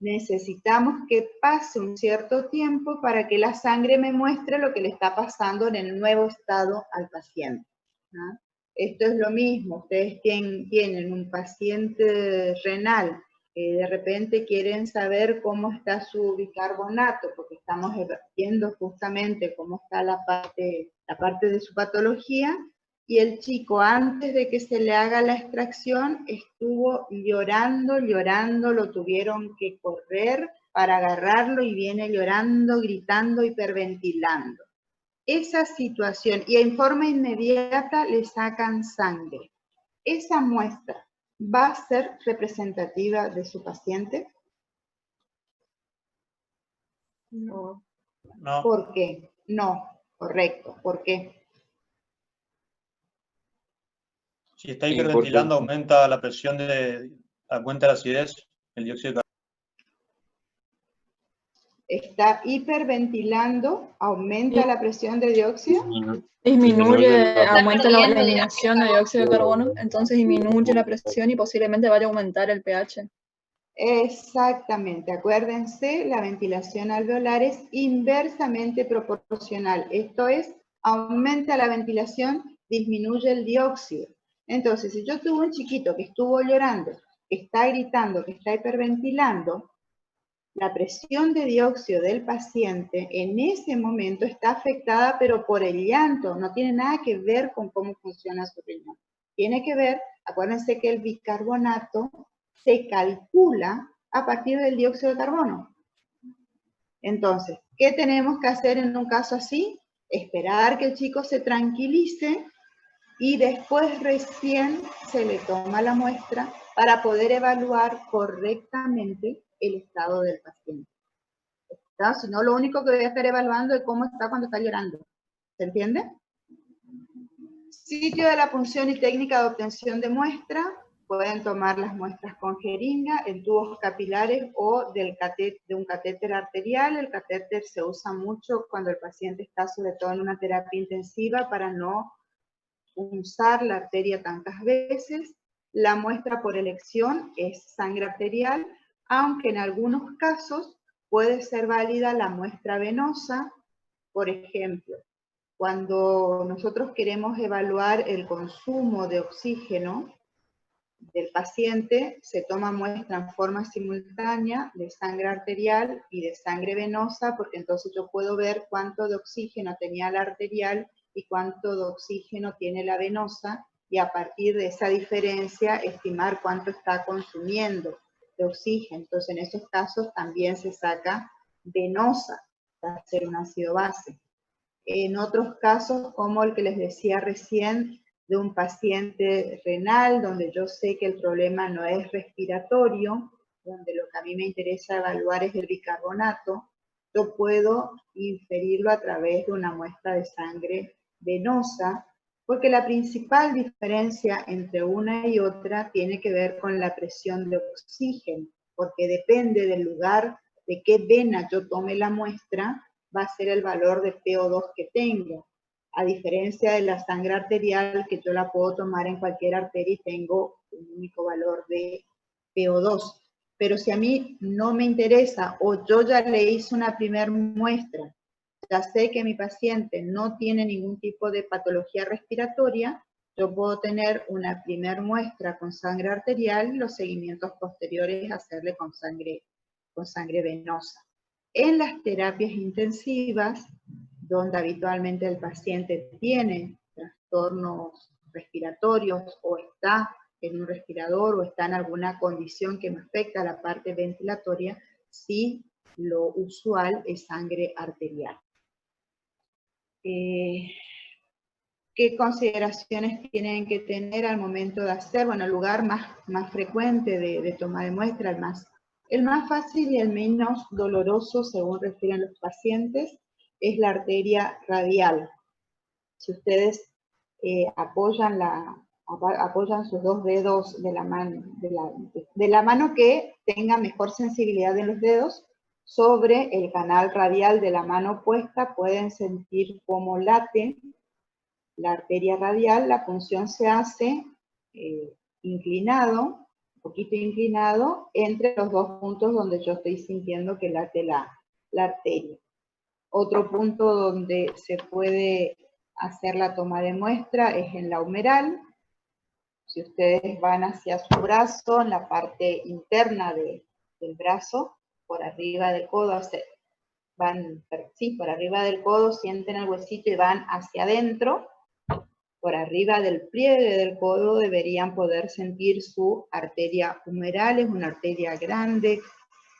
Necesitamos que pase un cierto tiempo para que la sangre me muestre lo que le está pasando en el nuevo estado al paciente, ¿no? Esto es lo mismo, ustedes tienen un paciente renal, de repente quieren saber cómo está su bicarbonato, porque estamos viendo justamente cómo está la parte de su patología, y el chico antes de que se le haga la extracción estuvo llorando, lo tuvieron que correr para agarrarlo y viene llorando, gritando, hiperventilando. Esa situación, y en forma inmediata le sacan sangre. ¿Esa muestra va a ser representativa de su paciente? No. ¿Por qué? No, correcto. ¿Por qué? Si está hiperventilando, aumenta la presión aumenta la acidez, el dióxido de carbono. Está hiperventilando, aumenta la presión de dióxido. Aumenta la eliminación de dióxido de carbono, entonces disminuye la presión y posiblemente vaya a aumentar el pH. Exactamente, acuérdense, la ventilación alveolar es inversamente proporcional. Esto es, aumenta la ventilación, disminuye el dióxido. Entonces, si yo tuve un chiquito que estuvo llorando, que está gritando, que está hiperventilando, la presión de dióxido del paciente en ese momento está afectada, pero por el llanto, no tiene nada que ver con cómo funciona su riñón. Tiene que ver, acuérdense que el bicarbonato se calcula a partir del dióxido de carbono. Entonces, ¿qué tenemos que hacer en un caso así? Esperar que el chico se tranquilice y después recién se le toma la muestra para poder evaluar correctamente el estado del paciente. ¿Está? Si no, lo único que voy a estar evaluando es cómo está cuando está llorando. ¿Se entiende? Sitio de la punción y técnica de obtención de muestra. Pueden tomar las muestras con jeringa, en tubos capilares o de un catéter arterial. El catéter se usa mucho cuando el paciente está sobre todo en una terapia intensiva para no punzar la arteria tantas veces. La muestra por elección es sangre arterial, aunque en algunos casos puede ser válida la muestra venosa. Por ejemplo, cuando nosotros queremos evaluar el consumo de oxígeno del paciente, se toma muestra en forma simultánea de sangre arterial y de sangre venosa, porque entonces yo puedo ver cuánto de oxígeno tenía la arterial y cuánto de oxígeno tiene la venosa, y a partir de esa diferencia estimar cuánto está consumiendo de oxígeno. Entonces, en esos casos también se saca venosa para hacer un ácido base. En otros casos, como el que les decía recién, de un paciente renal, donde yo sé que el problema no es respiratorio, donde lo que a mí me interesa evaluar es el bicarbonato, yo puedo inferirlo a través de una muestra de sangre venosa, porque la principal diferencia entre una y otra tiene que ver con la presión de oxígeno, porque depende del lugar, de qué vena yo tome la muestra, va a ser el valor de PO2 que tengo. A diferencia de la sangre arterial, que yo la puedo tomar en cualquier arteria y tengo un único valor de PO2. Pero si a mí no me interesa o yo ya le hice una primera muestra, ya sé que mi paciente no tiene ningún tipo de patología respiratoria, yo puedo tener una primera muestra con sangre arterial y los seguimientos posteriores hacerle con sangre venosa. En las terapias intensivas, donde habitualmente el paciente tiene trastornos respiratorios o está en un respirador o está en alguna condición que me afecta a la parte ventilatoria, sí, lo usual es sangre arterial. ¿Qué consideraciones tienen que tener al momento de hacer? Bueno, el lugar más frecuente de toma de muestra, el más fácil y el menos doloroso, según refieren los pacientes, es la arteria radial. Si ustedes apoyan sus dos dedos de la mano que tenga mejor sensibilidad en los dedos, sobre el canal radial de la mano opuesta pueden sentir cómo late la arteria radial. La punción se hace inclinado, un poquito inclinado, entre los dos puntos donde yo estoy sintiendo que late la arteria. Otro punto donde se puede hacer la toma de muestra es en la humeral. Si ustedes van hacia su brazo, en la parte interna del brazo, por arriba del codo, por arriba del codo, sienten el huesito y van hacia adentro. Por arriba del pliegue del codo deberían poder sentir su arteria humeral, es una arteria grande,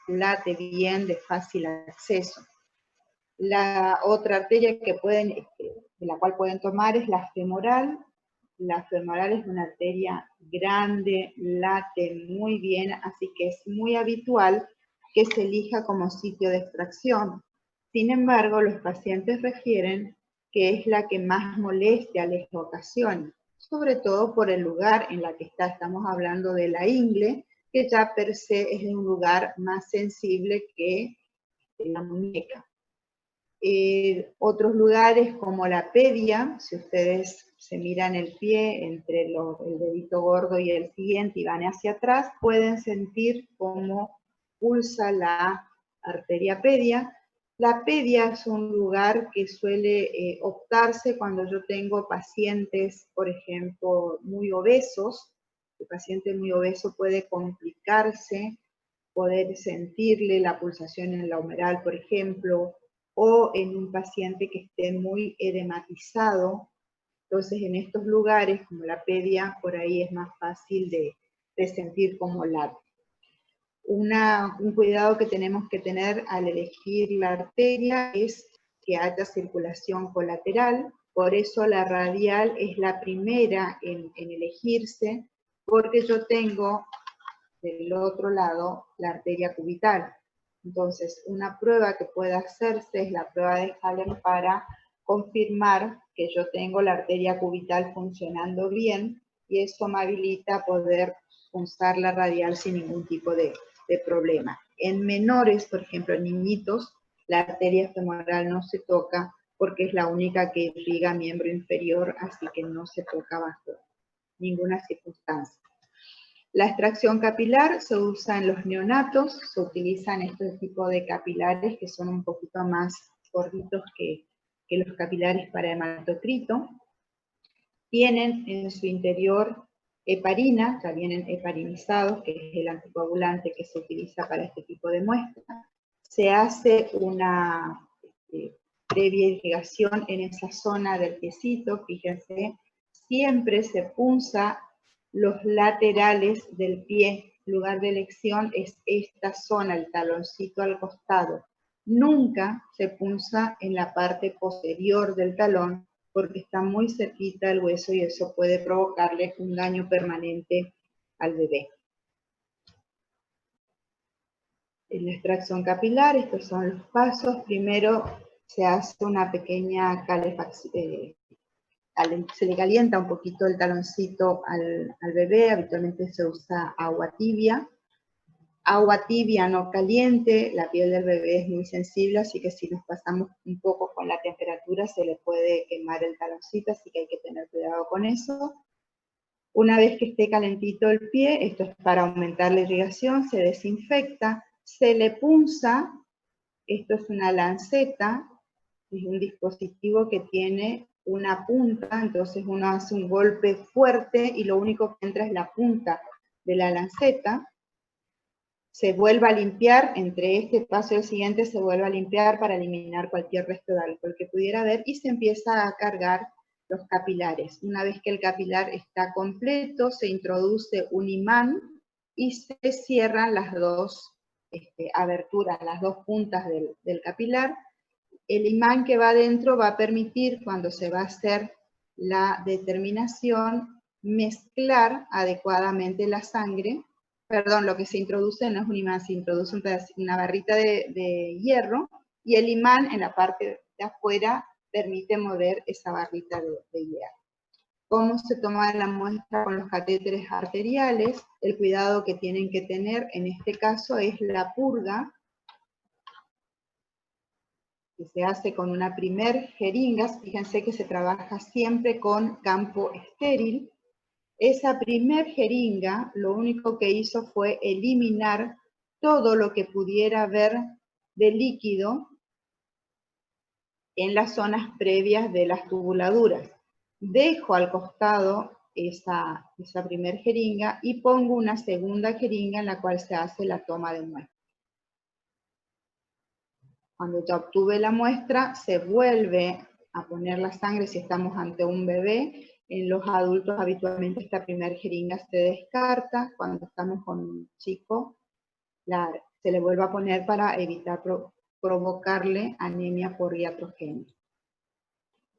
late bien, de fácil acceso. La otra arteria de la cual pueden tomar es la femoral. La femoral es una arteria grande, late muy bien, así que es muy habitual que se elija como sitio de extracción. Sin embargo, los pacientes refieren que es la que más molestia les ocasiona, sobre todo por el lugar en la que está. Estamos hablando de la ingle, que ya per se es un lugar más sensible que la muñeca. Otros lugares como la pedia, si ustedes se miran el pie entre el dedito gordo y el siguiente y van hacia atrás, pueden sentir cómo pulsa la arteria pedia. La pedia es un lugar que suele optarse cuando yo tengo pacientes, por ejemplo, muy obesos. El paciente muy obeso puede complicarse, poder sentirle la pulsación en la humeral, por ejemplo, o en un paciente que esté muy edematizado. Entonces, en estos lugares, como la pedia, por ahí es más fácil de sentir cómo late. Un cuidado que tenemos que tener al elegir la arteria es que haya circulación colateral, por eso la radial es la primera en elegirse, porque yo tengo del otro lado la arteria cubital. Entonces, una prueba que puede hacerse es la prueba de Hallen para confirmar que yo tengo la arteria cubital funcionando bien, y eso me habilita a poder usar la radial sin ningún tipo de problema. En menores, por ejemplo, en niñitos, la arteria femoral no se toca porque es la única que irriga miembro inferior, así que no se toca bajo ninguna circunstancia. La extracción capilar se usa en los neonatos, se utilizan este tipo de capilares que son un poquito más gorditos que los capilares para hematocrito. Tienen en su interior heparina, ya vienen heparinizados, que es el anticoagulante que se utiliza para este tipo de muestras. Se hace una previa irrigación en esa zona del piecito, fíjense, siempre se punza los laterales del pie. El lugar de elección es esta zona, el taloncito al costado. Nunca se punza en la parte posterior del talón porque está muy cerquita del hueso y eso puede provocarle un daño permanente al bebé. En la extracción capilar, estos son los pasos. Primero se hace una pequeña calefacción, se le calienta un poquito el taloncito al bebé, habitualmente se usa agua tibia. Agua tibia, no caliente, la piel del bebé es muy sensible, así que si nos pasamos un poco con la temperatura se le puede quemar el taloncito, así que hay que tener cuidado con eso. Una vez que esté calentito el pie, esto es para aumentar la irrigación, se desinfecta, se le punza, esto es una lanceta, es un dispositivo que tiene una punta, entonces uno hace un golpe fuerte y lo único que entra es la punta de la lanceta. Se vuelve a limpiar, entre este paso y el siguiente se vuelve a limpiar para eliminar cualquier resto de alcohol que pudiera haber y se empieza a cargar los capilares. Una vez que el capilar está completo, se introduce un imán y se cierran las dos aberturas, las dos puntas del capilar. El imán que va adentro va a permitir, cuando se va a hacer la determinación, mezclar adecuadamente la sangre. Perdón, lo que se introduce no es un imán, se introduce una barrita de hierro y el imán en la parte de afuera permite mover esa barrita de hierro. ¿Cómo se toma la muestra con los catéteres arteriales? El cuidado que tienen que tener en este caso es la purga, que se hace con una primer jeringa. Fíjense que se trabaja siempre con campo estéril. Esa primer jeringa lo único que hizo fue eliminar todo lo que pudiera haber de líquido en las zonas previas de las tubuladuras. Dejo al costado esa primer jeringa y pongo una segunda jeringa en la cual se hace la toma de muestra. Cuando ya obtuve la muestra, se vuelve a poner la sangre si estamos ante un bebé. En los adultos habitualmente esta primera jeringa se descarta. Cuando estamos con un chico, se le vuelve a poner para evitar provocarle anemia por iatrogenia.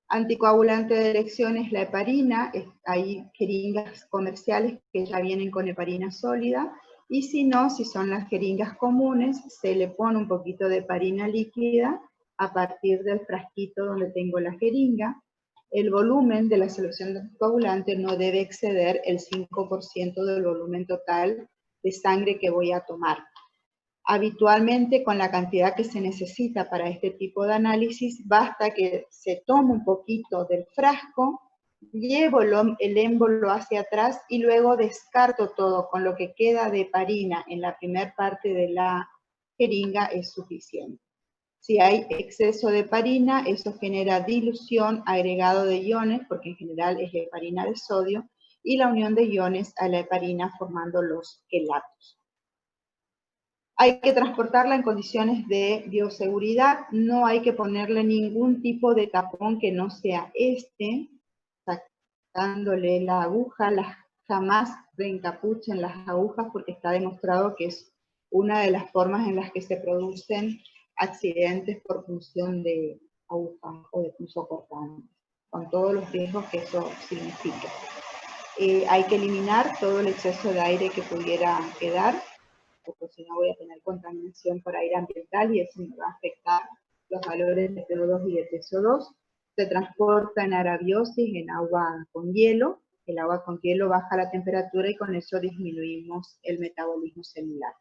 Anticoagulante de elección es la heparina. Hay jeringas comerciales que ya vienen con heparina sólida. Y si no, si son las jeringas comunes, se le pone un poquito de heparina líquida a partir del frasquito donde tengo la jeringa. El volumen de la solución de anticoagulante no debe exceder el 5% del volumen total de sangre que voy a tomar. Habitualmente, con la cantidad que se necesita para este tipo de análisis, basta que se tome un poquito del frasco, llevo el émbolo hacia atrás y luego descarto todo. Con lo que queda de heparina en la primera parte de la jeringa es suficiente. Si hay exceso de heparina, eso genera dilución, agregado de iones, porque en general es heparina de sodio, y la unión de iones a la heparina formando los quelatos. Hay que transportarla en condiciones de bioseguridad, no hay que ponerle ningún tipo de tapón que no sea sacándole la aguja, jamás reencapuchen las agujas porque está demostrado que es una de las formas en las que se producen accidentes por función de aguja o de punzo cortante, con todos los riesgos que eso significa. Hay que eliminar todo el exceso de aire que pudiera quedar, porque si no voy a tener contaminación por aire ambiental y eso me va a afectar los valores de CO2 y de TSO2. Se transporta en arabiosis, en agua con hielo. El agua con hielo baja la temperatura y con eso disminuimos el metabolismo celular.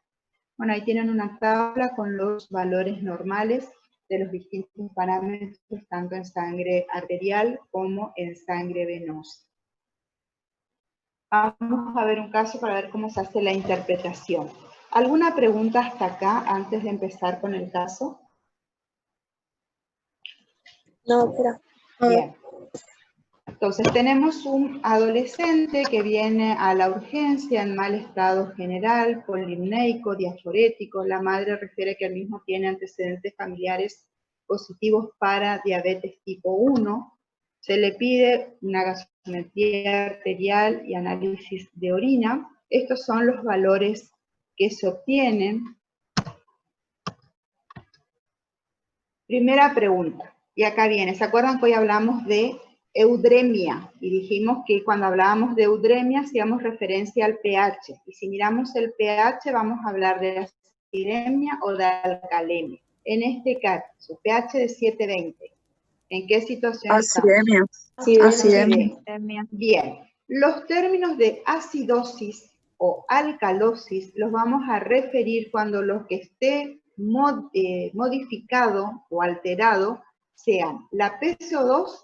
Bueno, ahí tienen una tabla con los valores normales de los distintos parámetros, tanto en sangre arterial como en sangre venosa. Vamos a ver un caso para ver cómo se hace la interpretación. ¿Alguna pregunta hasta acá antes de empezar con el caso? No, pero... Bien. Entonces tenemos un adolescente que viene a la urgencia en mal estado general, polimneico, diaforético. La madre refiere que el mismo tiene antecedentes familiares positivos para diabetes tipo 1. Se le pide una gasometría arterial y análisis de orina. Estos son los valores que se obtienen. Primera pregunta, y acá viene, ¿se acuerdan que hoy hablamos de eudemia? Y dijimos que cuando hablábamos de eudemia hacíamos referencia al pH, y si miramos el pH vamos a hablar de acidemia o de alcalemia. En este caso, pH de 7.20. ¿En qué situación Acidemia. estamos? Acidemia. Bien, los términos de acidosis o alcalosis los vamos a referir cuando lo que esté modificado o alterado sean la PCO2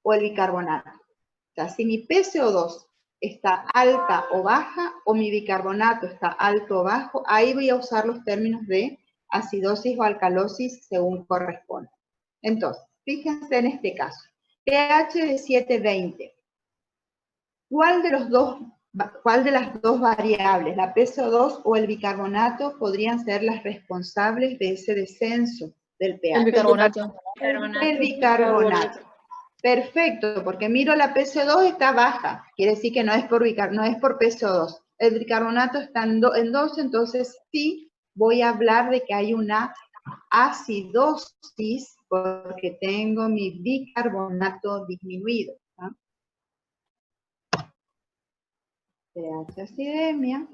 o el bicarbonato. O sea, si mi PCO2 está alta o baja, o mi bicarbonato está alto o bajo, ahí voy a usar los términos de acidosis o alcalosis según corresponde. Entonces, fíjense en este caso, pH de 7.20. ¿Cuál de las dos variables, la PCO2 o el bicarbonato, podrían ser las responsables de ese descenso del pH? El bicarbonato. El bicarbonato. Perfecto, porque miro la PCO2 está baja, quiere decir que no es por PCO2. El bicarbonato está en 2, entonces sí voy a hablar de que hay una acidosis porque tengo mi bicarbonato disminuido. ¿No? pH acidemia.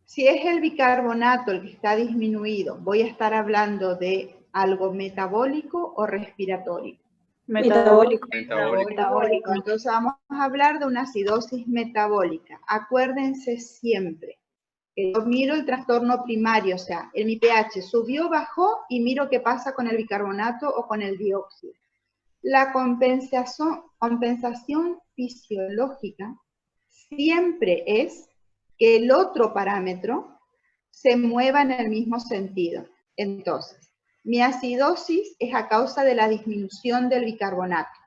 Si es el bicarbonato el que está disminuido, voy a estar hablando de algo metabólico o respiratorio. Metabólico. Metabólico. Entonces vamos a hablar de una acidosis metabólica. Acuérdense siempre que yo miro el trastorno primario, o sea, mi pH subió, bajó y miro qué pasa con el bicarbonato o con el dióxido. La compensación fisiológica siempre es que el otro parámetro se mueva en el mismo sentido. Entonces, mi acidosis es a causa de la disminución del bicarbonato.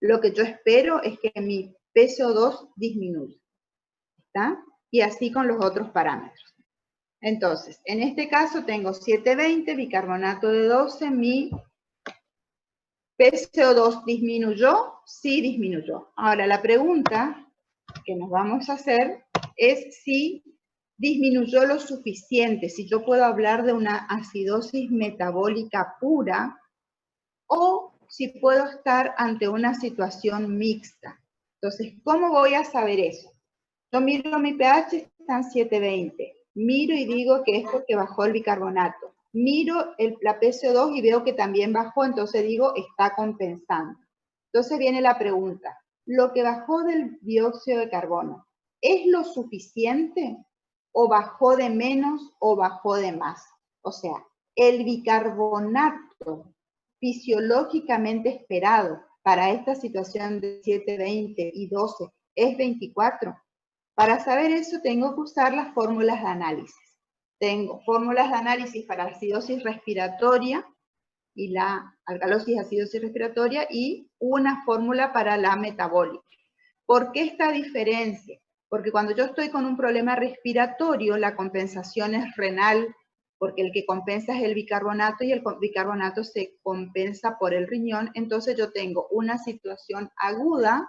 Lo que yo espero es que mi PCO2 disminuya. ¿Está? Y así con los otros parámetros. Entonces, en este caso tengo 7.20, bicarbonato de 12, mi PCO2 disminuyó, sí disminuyó. Ahora la pregunta que nos vamos a hacer es si disminuyó lo suficiente, si yo puedo hablar de una acidosis metabólica pura o si puedo estar ante una situación mixta. Entonces, ¿cómo voy a saber eso? Yo miro mi pH, está en 7.20. Miro y digo que es porque bajó el bicarbonato. Miro la PCO2 y veo que también bajó, entonces digo, está compensando. Entonces viene la pregunta, ¿lo que bajó del dióxido de carbono es lo suficiente o bajó de menos o bajó de más? O sea, el bicarbonato fisiológicamente esperado para esta situación de 7.20 y 12 es 24. Para saber eso tengo que usar las fórmulas de análisis. Tengo fórmulas de análisis para la acidosis respiratoria y la alcalosis acidosis respiratoria y una fórmula para la metabólica. ¿Por qué esta diferencia? Porque cuando yo estoy con un problema respiratorio, la compensación es renal, porque el que compensa es el bicarbonato y el bicarbonato se compensa por el riñón, entonces yo tengo una situación aguda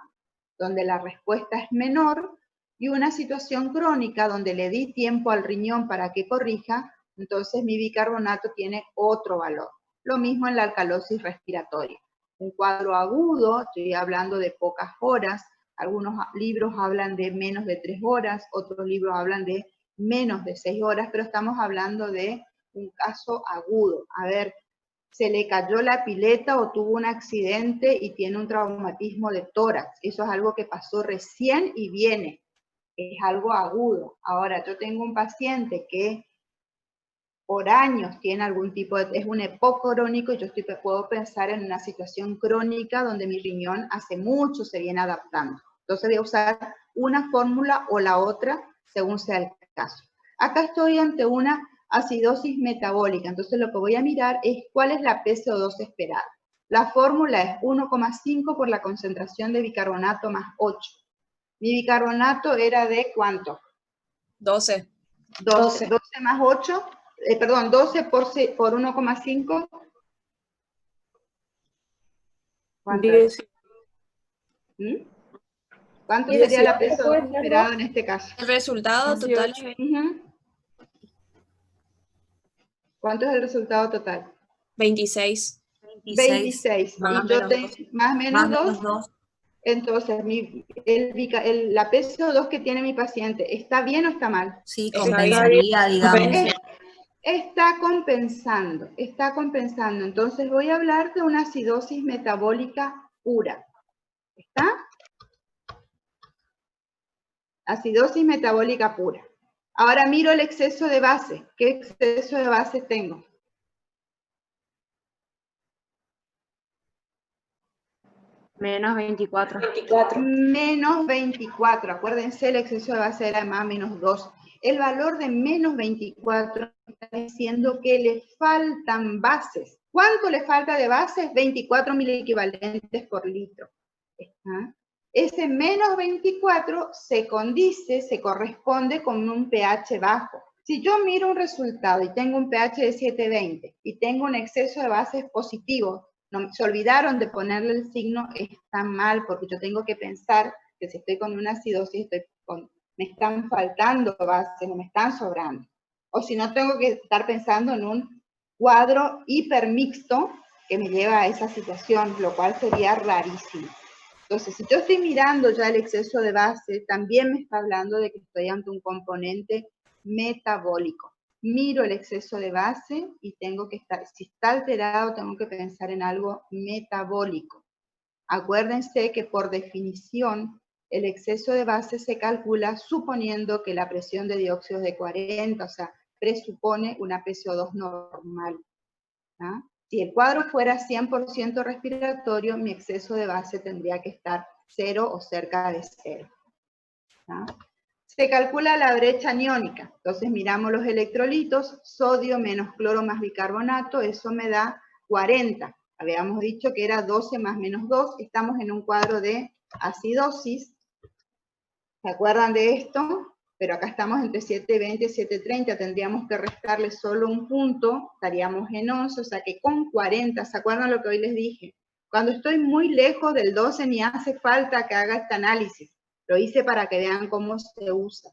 donde la respuesta es menor y una situación crónica donde le di tiempo al riñón para que corrija, entonces mi bicarbonato tiene otro valor. Lo mismo en la alcalosis respiratoria. Un cuadro agudo, estoy hablando de pocas horas, algunos libros hablan de menos de 3 horas, otros libros hablan de menos de 6 horas, pero estamos hablando de un caso agudo. A ver, se le cayó la pileta o tuvo un accidente y tiene un traumatismo de tórax. Eso es algo que pasó recién y viene. Es algo agudo. Ahora, yo tengo un paciente que por años tiene algún tipo de... es un EPOC crónico y yo puedo pensar en una situación crónica donde mi riñón hace mucho se viene adaptando. Entonces voy a usar una fórmula o la otra según sea el caso. Acá estoy ante una acidosis metabólica, entonces lo que voy a mirar es cuál es la PCO2 esperada. La fórmula es 1,5 por la concentración de bicarbonato más 8. Mi bicarbonato era de ¿cuánto? 12. 12 más 8, perdón, 12 por 1,5. ¿Cuánto 10. es? ¿Cuánto sería la peso esperado en este caso? El resultado total es Ujú. ¿Cuánto es el resultado total? 26. 26. Más Y yo menos tengo dos. más menos Más 2. menos 2. Entonces, la PCO2 que tiene mi paciente, ¿está bien o está mal? Sí, compensaría, digamos. Está compensando, está compensando. Entonces voy a hablar de una acidosis metabólica pura. ¿Está? Acidosis metabólica pura. Ahora miro el exceso de base. ¿Qué exceso de base tengo? Menos 24. Menos 24. Acuérdense, el exceso de base era más menos 2. El valor de menos 24 está diciendo que le faltan bases. ¿Cuánto le falta de bases? 24 miliequivalentes por litro. ¿Está? Ese menos 24 se condice, se corresponde con un pH bajo. Si yo miro un resultado y tengo un pH de 720 y tengo un exceso de bases positivo, no, se olvidaron de ponerle el signo, está mal, porque yo tengo que pensar que si estoy con una acidosis, me están faltando bases, no me están sobrando. O si no, tengo que estar pensando en un cuadro hipermixto que me lleva a esa situación, lo cual sería rarísimo. Entonces, si yo estoy mirando ya el exceso de base, también me está hablando de que estoy ante un componente metabólico. Miro el exceso de base y tengo que estar, si está alterado, tengo que pensar en algo metabólico. Acuérdense que por definición, el exceso de base se calcula suponiendo que la presión de dióxido es de 40, o sea, presupone una PCO2 normal. ¿Ah? Si el cuadro fuera 100% respiratorio, mi exceso de base tendría que estar 0 o cerca de 0. ¿Ah? Se calcula la brecha aniónica. Entonces miramos los electrolitos, sodio menos cloro más bicarbonato, eso me da 40. Habíamos dicho que era 12 más menos 2, estamos en un cuadro de acidosis. ¿Se acuerdan de esto? Pero acá estamos entre 720 y 730, tendríamos que restarle solo un punto, estaríamos en 11, o sea que con 40, ¿se acuerdan lo que hoy les dije? Cuando estoy muy lejos del 12 ni hace falta que haga este análisis, lo hice para que vean cómo se usa.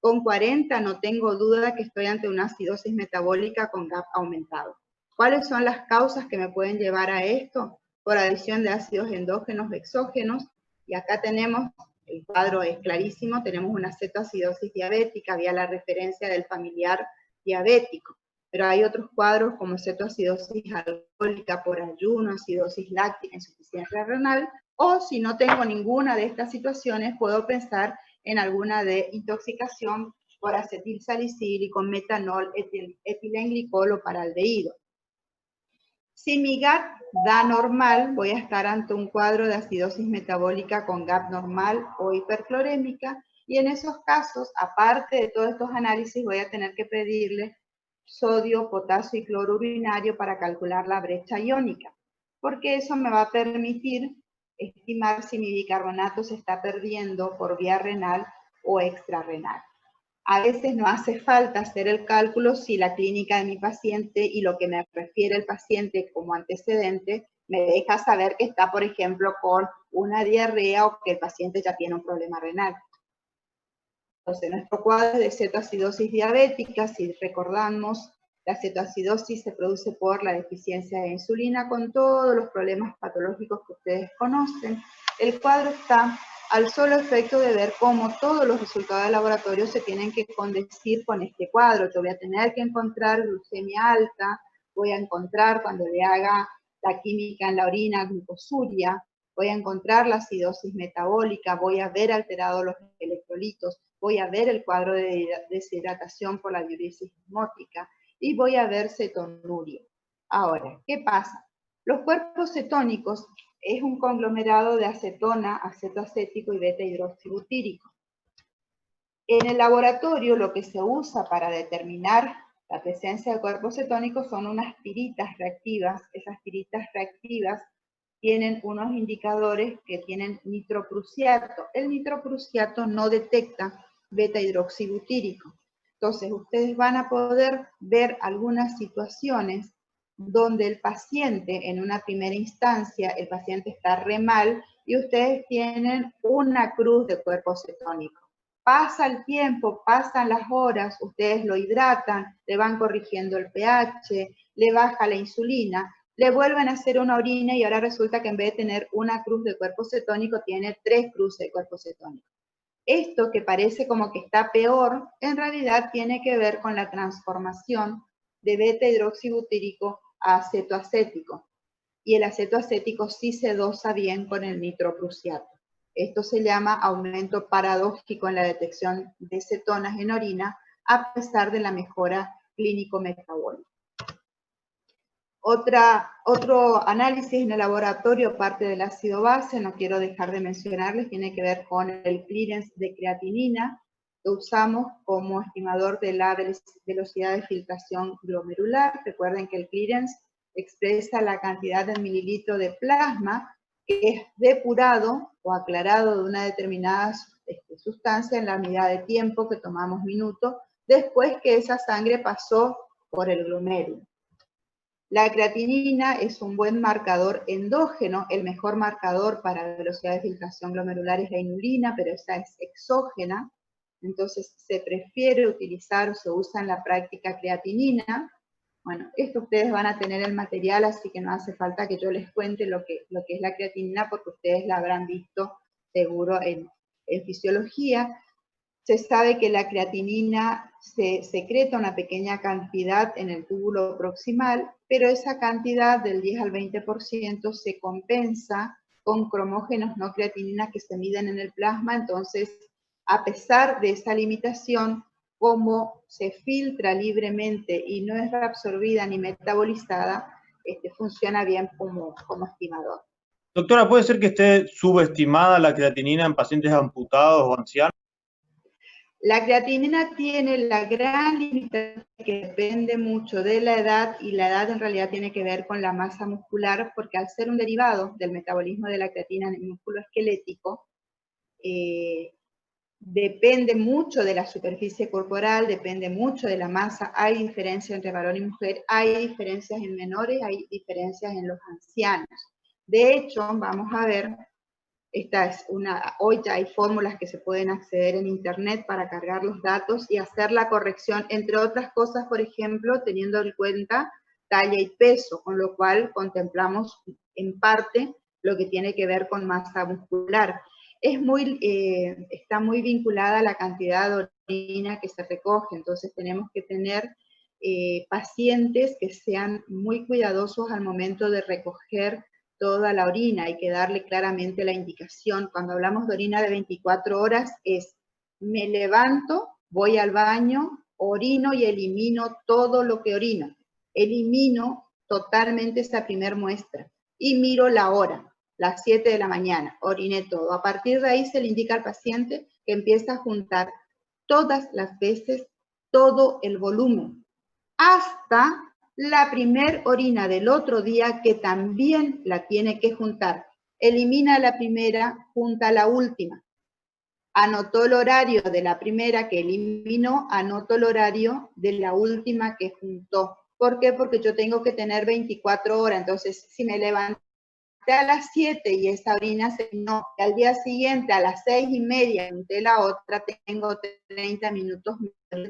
Con 40 no tengo duda que estoy ante una acidosis metabólica con GAP aumentado. ¿Cuáles son las causas que me pueden llevar a esto? Por adición de ácidos endógenos o exógenos, y acá tenemos, el cuadro es clarísimo, tenemos una cetoacidosis diabética, había la referencia del familiar diabético, pero hay otros cuadros como cetoacidosis alcohólica por ayuno, acidosis láctica, insuficiencia renal, o si no tengo ninguna de estas situaciones, puedo pensar en alguna de intoxicación por acetilsalicílico, metanol, etilenglicol o paraldehído. Si mi GAP da normal, voy a estar ante un cuadro de acidosis metabólica con GAP normal o hiperclorémica, y en esos casos, aparte de todos estos análisis, voy a tener que pedirle sodio, potasio y cloro urinario para calcular la brecha iónica, porque eso me va a permitir estimar si mi bicarbonato se está perdiendo por vía renal o extrarrenal. A veces no hace falta hacer el cálculo si la clínica de mi paciente y lo que me refiere el paciente como antecedente me deja saber que está, por ejemplo, con una diarrea o que el paciente ya tiene un problema renal. Entonces, nuestro cuadro de cetoacidosis diabética, si recordamos, la cetoacidosis se produce por la deficiencia de insulina con todos los problemas patológicos que ustedes conocen. El cuadro está al solo efecto de ver cómo todos los resultados de laboratorio se tienen que condecir con este cuadro. Yo voy a tener que encontrar glucemia alta, voy a encontrar cuando le haga la química en la orina glucosuria, voy a encontrar la acidosis metabólica, voy a ver alterados los electrolitos, voy a ver el cuadro de deshidratación por la diuresis osmótica y voy a ver cetonuria. Ahora, ¿qué pasa? Los cuerpos cetónicos es un conglomerado de acetona, acetoacético y beta-hidroxibutírico. En el laboratorio lo que se usa para determinar la presencia de cuerpos cetónicos son unas tiritas reactivas. Esas tiritas reactivas tienen unos indicadores que tienen nitroprusiato. El nitroprusiato no detecta beta-hidroxibutírico. Entonces, ustedes van a poder ver algunas situaciones donde el paciente, en una primera instancia, el paciente está re mal y ustedes tienen una cruz de cuerpo cetónico. Pasa el tiempo, pasan las horas, ustedes lo hidratan, le van corrigiendo el pH, le baja la insulina, le vuelven a hacer una orina y ahora resulta que en vez de tener una cruz de cuerpo cetónico, tiene 3 cruces de cuerpo cetónico. Esto que parece como que está peor, en realidad tiene que ver con la transformación de beta-hidroxibutírico a acetoacético. Y el acetoacético sí se dosa bien con el nitroprusiato. Esto se llama aumento paradójico en la detección de cetonas en orina, a pesar de la mejora clínico-metabólica. Otro análisis en el laboratorio, parte del ácido base, no quiero dejar de mencionarles, tiene que ver con el clearance de creatinina, que usamos como estimador de la velocidad de filtración glomerular. Recuerden que el clearance expresa la cantidad de mililitro de plasma que es depurado o aclarado de una determinada sustancia en la unidad de tiempo que tomamos minutos, después que esa sangre pasó por el glomérulo. La creatinina es un buen marcador endógeno, el mejor marcador para velocidad de filtración glomerular es la inulina, pero esa es exógena, entonces se prefiere utilizar o se usa en la práctica creatinina. Bueno, esto ustedes van a tener el material, así que no hace falta que yo les cuente lo que es la creatinina, porque ustedes la habrán visto seguro en fisiología. Se sabe que la creatinina se secreta una pequeña cantidad en el túbulo proximal, pero esa cantidad del 10 al 20% se compensa con cromógenos no creatinina que se miden en el plasma. Entonces, a pesar de esa limitación, como se filtra libremente y no es reabsorbida ni metabolizada, funciona bien como estimador. Doctora, ¿puede ser que esté subestimada la creatinina en pacientes amputados o ancianos? La creatinina tiene la gran limitación que depende mucho de la edad, y la edad en realidad tiene que ver con la masa muscular, porque al ser un derivado del metabolismo de la creatina en el músculo esquelético, depende mucho de la superficie corporal, depende mucho de la masa. Hay diferencias entre varón y mujer, hay diferencias en menores, hay diferencias en los ancianos. De hecho, vamos a ver, hoy ya hay fórmulas que se pueden acceder en internet para cargar los datos y hacer la corrección, entre otras cosas, por ejemplo, teniendo en cuenta talla y peso, con lo cual contemplamos en parte lo que tiene que ver con masa muscular. Está muy vinculada a la cantidad de orina que se recoge, entonces tenemos que tener pacientes que sean muy cuidadosos al momento de recoger toda la orina. Hay que darle claramente la indicación. Cuando hablamos de orina de 24 horas es: me levanto, voy al baño, orino y elimino todo lo que orino. Elimino totalmente esa primer muestra y miro la hora. Las 7 de la mañana, oriné todo. A partir de ahí se le indica al paciente que empieza a juntar todas las veces todo el volumen, hasta la primer orina del otro día, que también la tiene que juntar. Elimina la primera, junta la última. Anotó el horario de la primera que eliminó, anotó el horario de la última que juntó. ¿Por qué? Porque yo tengo que tener 24 horas, entonces si me levanté a las 7 y esa orina se no, y al día siguiente a las 6:30 junté la otra, tengo 30 minutos,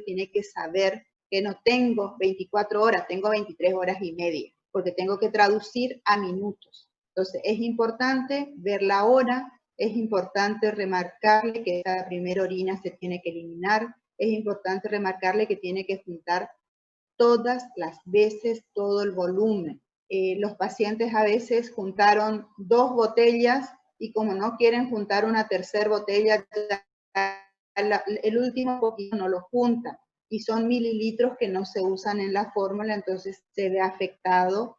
tiene que saber que no tengo 24 horas, tengo 23 horas y media, porque tengo que traducir a minutos. Entonces es importante ver la hora, es importante remarcarle que esa primera orina se tiene que eliminar, es importante remarcarle que tiene que juntar todas las veces todo el volumen. Los pacientes a veces juntaron 2 botellas y como no quieren juntar una tercera botella, el último poquito no lo juntan. Y son mililitros que no se usan en la fórmula, entonces se ve afectado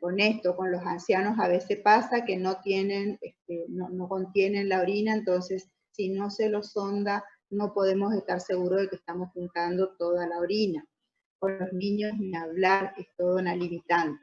con esto. Con los ancianos a veces pasa que no tienen, no contienen la orina, entonces si no se los sonda, no podemos estar seguros de que estamos juntando toda la orina. Con los niños ni hablar, es todo una limitante.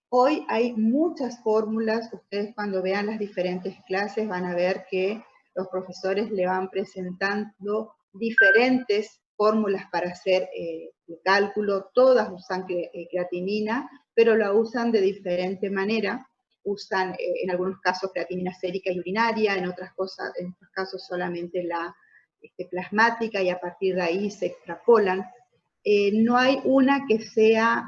Hoy hay muchas fórmulas, ustedes cuando vean las diferentes clases van a ver que los profesores le van presentando diferentes fórmulas para hacer el cálculo, todas usan creatinina, pero la usan de diferente manera. Usan en algunos casos creatinina sérica y urinaria, en otros casos solamente la plasmática, y a partir de ahí se extrapolan. No hay una que sea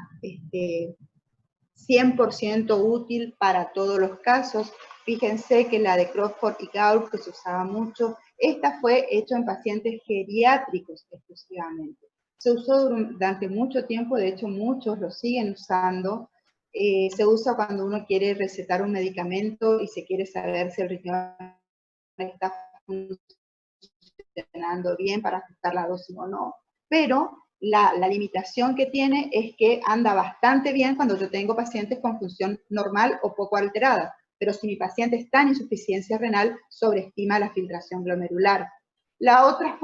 100% útil para todos los casos. Fíjense que la de Crawford y Gaul, que se usaba mucho, esta fue hecha en pacientes geriátricos exclusivamente. Se usó durante mucho tiempo, de hecho muchos lo siguen usando. Se usa cuando uno quiere recetar un medicamento y se quiere saber si el riñón está funcionando bien para ajustar la dosis o no. Pero la limitación que tiene es que anda bastante bien cuando yo tengo pacientes con función normal o poco alterada. Pero si mi paciente está en insuficiencia renal, sobreestima la filtración glomerular. La otra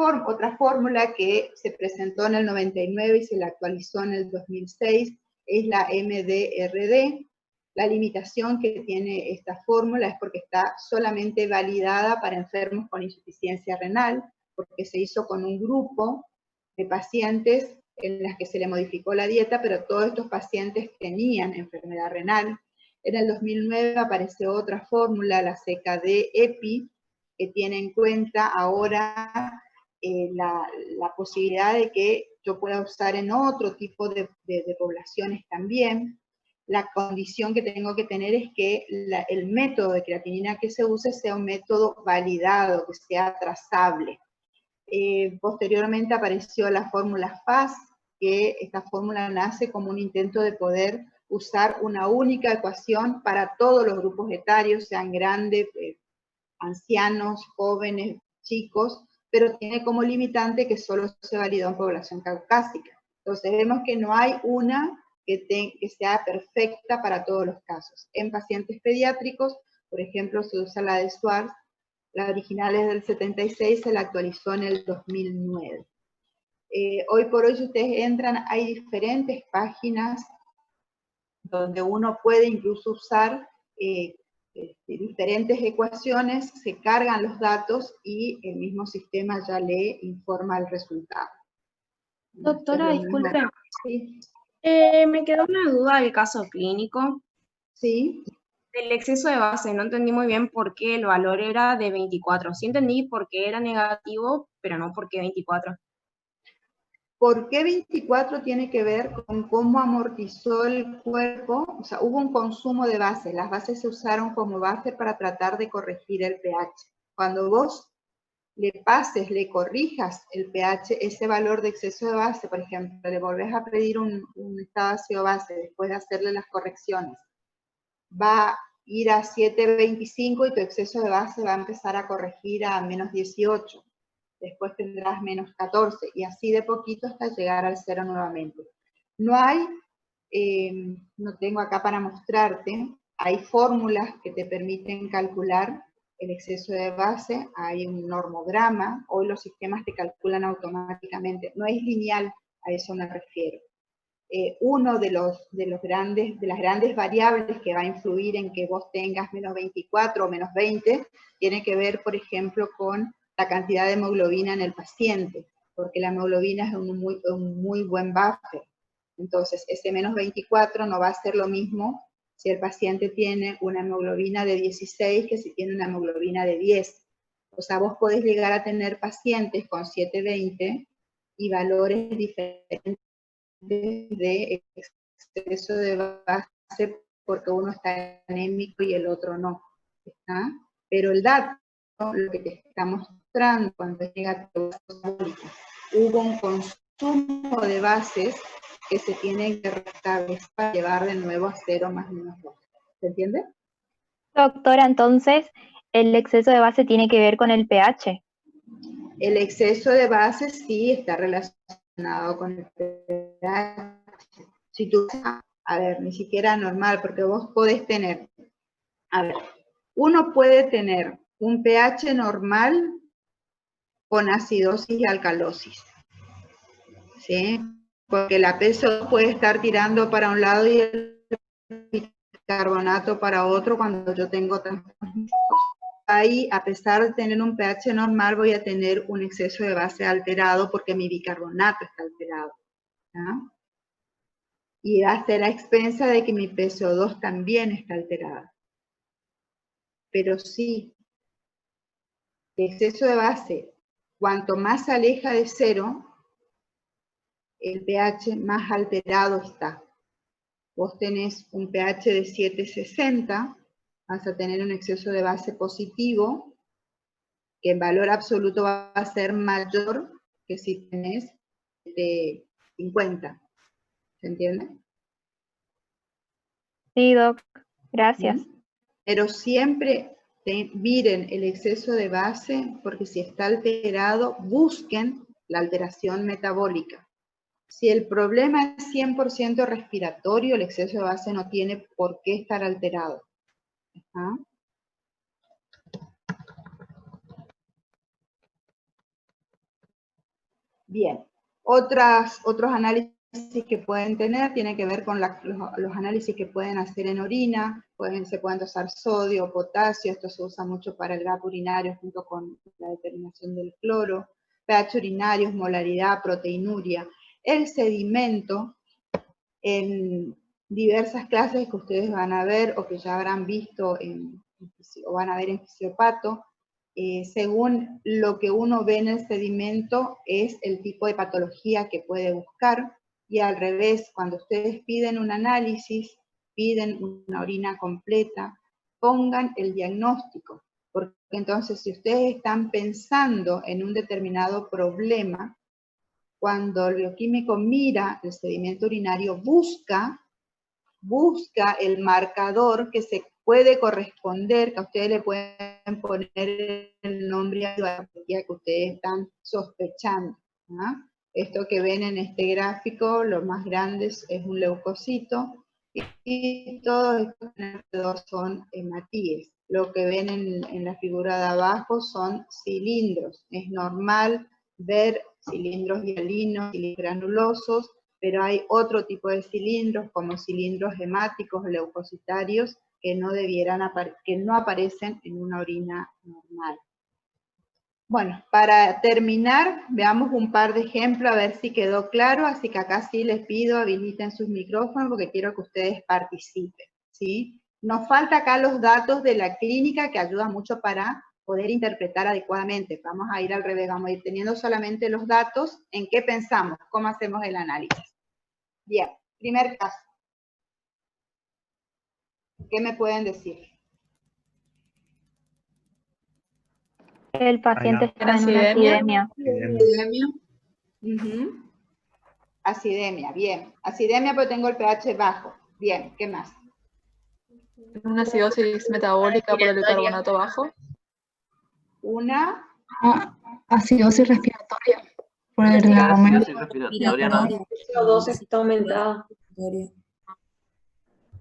fórmula que se presentó en el 99 y se la actualizó en el 2006 es la MDRD. La limitación que tiene esta fórmula es porque está solamente validada para enfermos con insuficiencia renal, porque se hizo con un grupo de pacientes en las que se le modificó la dieta, pero todos estos pacientes tenían enfermedad renal. En el 2009 apareció otra fórmula, la CKD-EPI, que tiene en cuenta ahora la posibilidad de que yo pueda usar en otro tipo de poblaciones también. La condición que tengo que tener es que el método de creatinina que se use sea un método validado, que sea trazable. Posteriormente apareció la fórmula FAS, que esta fórmula nace como un intento de poder usar una única ecuación para todos los grupos etarios, sean grandes, ancianos, jóvenes, chicos, pero tiene como limitante que solo se validó en población caucásica. Entonces vemos que no hay una que sea perfecta para todos los casos. En pacientes pediátricos, por ejemplo, se usa la de Schwartz, la original es del 76, se la actualizó en el 2009. Hoy por hoy, si ustedes entran, hay diferentes páginas donde uno puede incluso usar diferentes ecuaciones, se cargan los datos y el mismo sistema ya le informa el resultado. Doctora, disculpe. Sí. Me quedó una duda del caso clínico. Sí. Del exceso de base, no entendí muy bien por qué el valor era de 24. Sí entendí por qué era negativo, pero no por qué 24. ¿Por qué 24 tiene que ver con cómo amortizó el cuerpo? O sea, hubo un consumo de base. Las bases se usaron como base para tratar de corregir el pH. Cuando vos le corrijas el pH, ese valor de exceso de base, por ejemplo, le volvés a pedir un estado ácido base después de hacerle las correcciones, va a ir a 7,25 y tu exceso de base va a empezar a corregir a menos 18. Después tendrás menos 14, y así de poquito hasta llegar al 0 nuevamente. No hay, no tengo acá para mostrarte, hay fórmulas que te permiten calcular el exceso de base, hay un normograma, hoy los sistemas te calculan automáticamente, no es lineal, a eso me refiero. Uno de las grandes variables que va a influir en que vos tengas menos 24 o menos 20, tiene que ver, por ejemplo, con la cantidad de hemoglobina en el paciente, porque la hemoglobina es un muy buen buffer. Entonces, ese menos 24 no va a ser lo mismo si el paciente tiene una hemoglobina de 16 que si tiene una hemoglobina de 10. O sea, vos podés llegar a tener pacientes con 7,20 y valores diferentes de exceso de base porque uno está anémico y el otro no. ¿Está? Pero el dato, lo que te está mostrando cuando es negativo, hubo un consumo de bases que se tiene que restablecer para llevar de nuevo a 0 más menos 2. ¿Se entiende? Doctora, entonces, ¿el exceso de base tiene que ver con el pH? El exceso de base sí está relacionado con el pH. Si tú, a ver, ni siquiera normal, porque vos podés tener, a ver, uno puede tener un pH normal con acidosis y alcalosis, ¿sí? Porque la PSO puede estar tirando para un lado y el bicarbonato para otro cuando yo tengo trastornos. Ahí, a pesar de tener un pH normal, voy a tener un exceso de base alterado porque mi bicarbonato está alterado. ¿Ah? Y va a ser a expensa de que mi PCO2 también está alterada. Pero sí, el exceso de base, cuanto más se aleja de cero, el pH más alterado está. Vos tenés un pH de 760, vas a tener un exceso de base positivo, que en valor absoluto va a ser mayor que si tenés de 50. ¿Se entiende? Sí, Doc. Gracias. Pero siempre miren el exceso de base, porque si está alterado, busquen la alteración metabólica. Si el problema es 100% respiratorio, el exceso de base no tiene por qué estar alterado. ¿Ah? Bien, otros análisis que pueden tener tienen que ver con los análisis que pueden hacer en orina, se pueden dosar sodio, potasio, esto se usa mucho para el GAP urinario junto con la determinación del cloro, pH urinario, molaridad, proteinuria, el sedimento en diversas clases que ustedes van a ver o que ya habrán visto o van a ver en fisiopato. Según lo que uno ve en el sedimento es el tipo de patología que puede buscar, y al revés, cuando ustedes piden un análisis, piden una orina completa, pongan el diagnóstico, porque entonces si ustedes están pensando en un determinado problema, cuando el bioquímico mira el sedimento urinario, busca el marcador que se puede corresponder, que a ustedes le pueden poner el nombre a la patología que ustedes están sospechando. ¿Ah? Esto que ven en este gráfico, lo más grande es un leucocito, y todos estos son hematíes. Lo que ven en la figura de abajo son cilindros. Es normal ver cilindros hialinos, cilindros granulosos, pero hay otro tipo de cilindros, como cilindros hemáticos o leucocitarios, que no aparecen en una orina normal. Bueno, para terminar, veamos un par de ejemplos, a ver si quedó claro, así que acá sí les pido habiliten sus micrófonos porque quiero que ustedes participen, ¿sí? Nos falta acá los datos de la clínica que ayudan mucho para poder interpretar adecuadamente. Vamos a ir al revés, vamos a ir teniendo solamente los datos, en qué pensamos, cómo hacemos el análisis. Bien, primer caso. ¿Qué me pueden decir? El paciente está en una acidemia. Acidemia, bien. Acidemia porque tengo el pH bajo. Bien, ¿qué más? Una acidosis metabólica por el bicarbonato bajo. Una Acidosis respiratoria por el aumento. El CO2 está aumentada.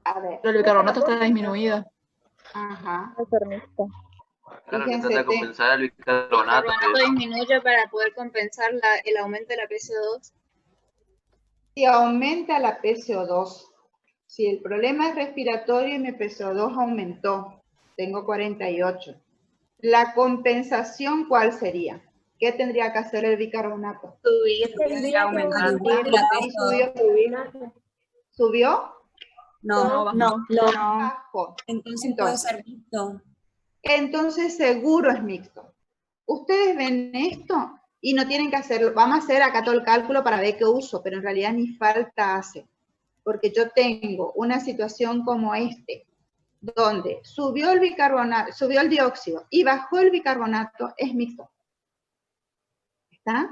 A ver. Pero el bicarbonato está disminuido. Ajá. Claro, que trata de compensar el bicarbonato. El bicarbonato disminuye para poder compensar el aumento de la PCO2. Si aumenta la PCO2, si el problema es respiratorio y mi PCO2 aumentó, tengo 48. ¿La compensación cuál sería? ¿Qué tendría que hacer el bicarbonato? ¿Subió? No, Bajó. Entonces puede ser mixto. Entonces seguro es mixto. Ustedes ven esto y no tienen que hacerlo. Vamos a hacer acá todo el cálculo para ver qué uso, pero en realidad ni falta hace. Porque yo tengo una situación como donde subió el bicarbonato, subió el dióxido y bajó el bicarbonato, es mixto. ¿Está?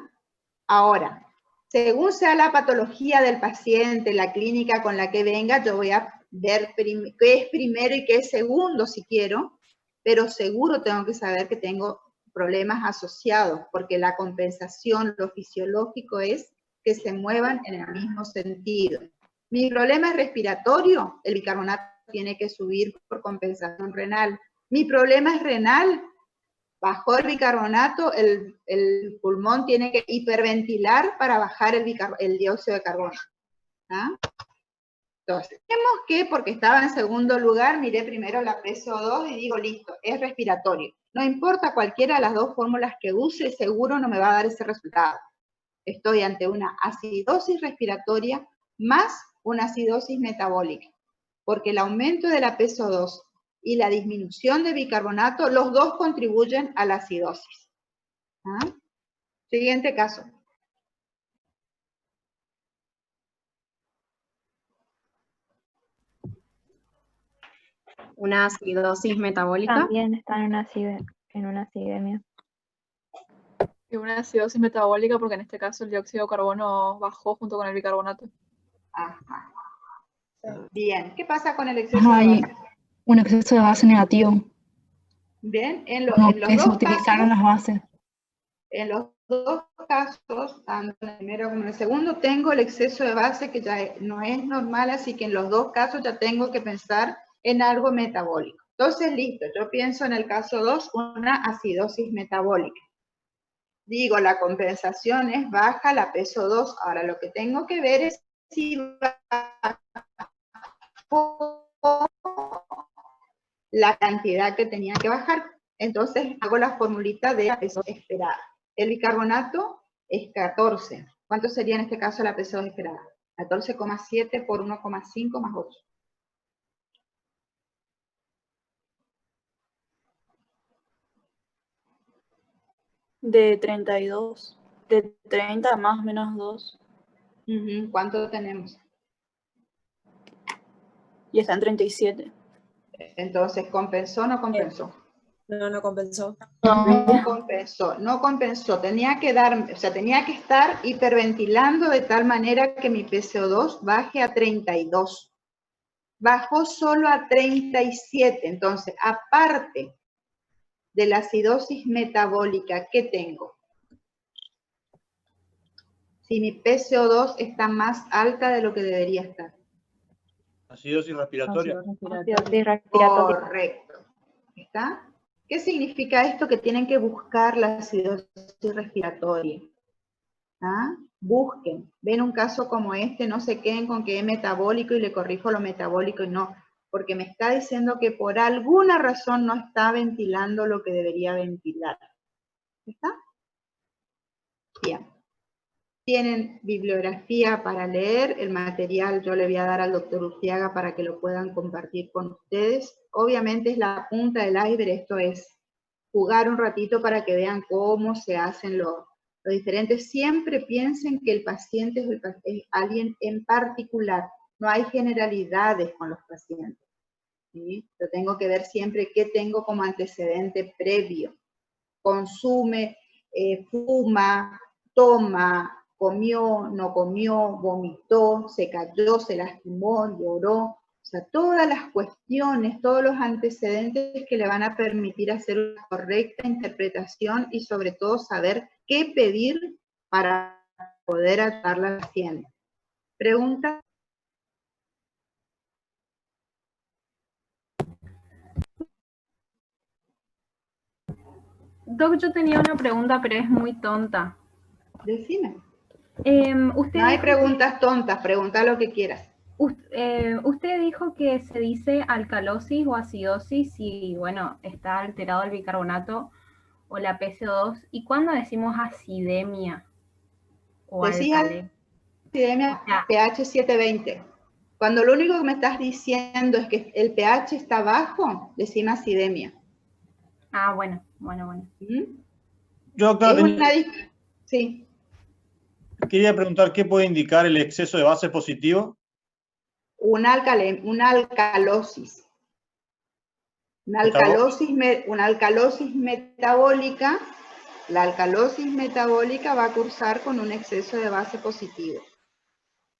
Ahora, según sea la patología del paciente, la clínica con la que venga, yo voy a ver qué es primero y qué es segundo si quiero, pero seguro tengo que saber que tengo problemas asociados, porque la compensación, lo fisiológico es que se muevan en el mismo sentido. Mi problema es respiratorio, el bicarbonato tiene que subir por compensación renal. Mi problema es renal, bajó el bicarbonato, el pulmón tiene que hiperventilar para bajar el dióxido de carbono. ¿Ah? Entonces, vemos que porque estaba en segundo lugar, miré primero la PCO2 y digo, listo, es respiratorio. No importa cualquiera de las dos fórmulas que use, seguro no me va a dar ese resultado. Estoy ante una acidosis respiratoria más una acidosis metabólica, porque el aumento de la PSO2 y la disminución de bicarbonato, los dos contribuyen a la acidosis. ¿Ah? Siguiente caso. Una acidosis metabólica. También está en una acidemia. Y una acidosis metabólica porque en este caso el dióxido de carbono bajó junto con el bicarbonato. Ajá. Bien, ¿qué pasa con el exceso de Hay base? un exceso de base negativo. Bien, en No los que se dos utilizaron casos, las bases. en los dos casos, tanto en el primero como en el segundo, tengo el exceso de base que ya no es normal, así que en los dos casos ya tengo que pensar en algo metabólico. Entonces, listo, yo pienso en el caso 2, una acidosis metabólica. Digo, la compensación es baja, la PSO2. Ahora, lo que tengo que ver es si bajó la cantidad que tenía que bajar. Entonces, hago la formulita de la PSO2 esperada. El bicarbonato es 14. ¿Cuánto sería en este caso la PSO2 esperada? 14,7 por 1,5 más 8. De 32. De 30 más menos 2. ¿Cuánto tenemos? Y está en 37. Entonces, ¿compensó o no compensó? No, no compensó. No compensó. Tenía que tenía que estar hiperventilando de tal manera que mi PCO2 baje a 32. Bajó solo a 37. Entonces, aparte de la acidosis metabólica, ¿qué tengo? Si mi PCO2 está más alta de lo que debería estar. Acidosis respiratoria. Acidosis respiratoria. Correcto. ¿Está? ¿Qué significa esto? Que tienen que buscar la acidosis respiratoria. ¿Ah? Busquen. Ven un caso como este, no se queden con que es metabólico y le corrijo lo metabólico y no, porque me está diciendo que por alguna razón no está ventilando lo que debería ventilar. ¿Está? Bien. Tienen bibliografía para leer, el material yo le voy a dar al doctor Urciaga para que lo puedan compartir con ustedes. Obviamente es la punta del iceberg, esto es jugar un ratito para que vean cómo se hacen lo diferente. Siempre piensen que el paciente es alguien en particular, no hay generalidades con los pacientes. ¿Sí? Yo tengo que ver siempre qué tengo como antecedente previo. Consume, fuma, toma, comió, no comió, vomitó, se cayó, se lastimó, lloró. O sea, todas las cuestiones, todos los antecedentes que le van a permitir hacer una correcta interpretación y sobre todo saber qué pedir para poder ayudar a la paciente. ¿Pregunta? Doc, yo tenía una pregunta, pero es muy tonta. Decime. Usted No hay dijo preguntas tontas, pregunta lo que quieras. usted dijo que se dice alcalosis o acidosis si, bueno, está alterado el bicarbonato o la PCO2. ¿Y cuándo decimos acidemia o Decís alcalé? acidemia pH 720. Cuando lo único que me estás diciendo es que el pH está bajo, decime acidemia. Ah, bueno. Yo, doctora, Sí. quería preguntar qué puede indicar el exceso de base positivo. Una alcalosis. Una alcalosis metabólica. La alcalosis metabólica va a cursar con un exceso de base positivo.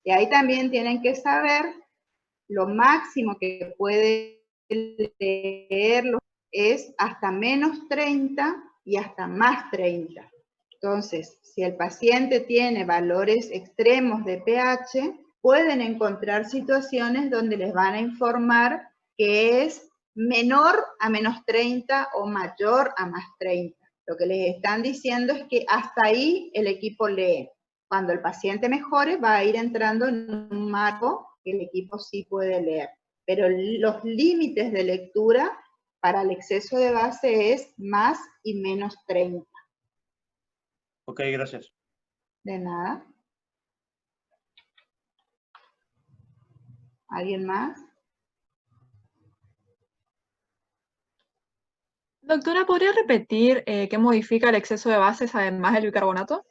Y ahí también tienen que saber lo máximo que puede leerlo es hasta menos 30 y hasta más 30. Entonces, si el paciente tiene valores extremos de pH, pueden encontrar situaciones donde les van a informar que es menor a menos 30 o mayor a más 30. Lo que les están diciendo es que hasta ahí el equipo lee. Cuando el paciente mejore, va a ir entrando en un marco que el equipo sí puede leer. Pero los límites de lectura para el exceso de base es más y menos 30. Ok, gracias. De nada. ¿Alguien más? Doctora, ¿podría repetir qué modifica el exceso de bases además del bicarbonato?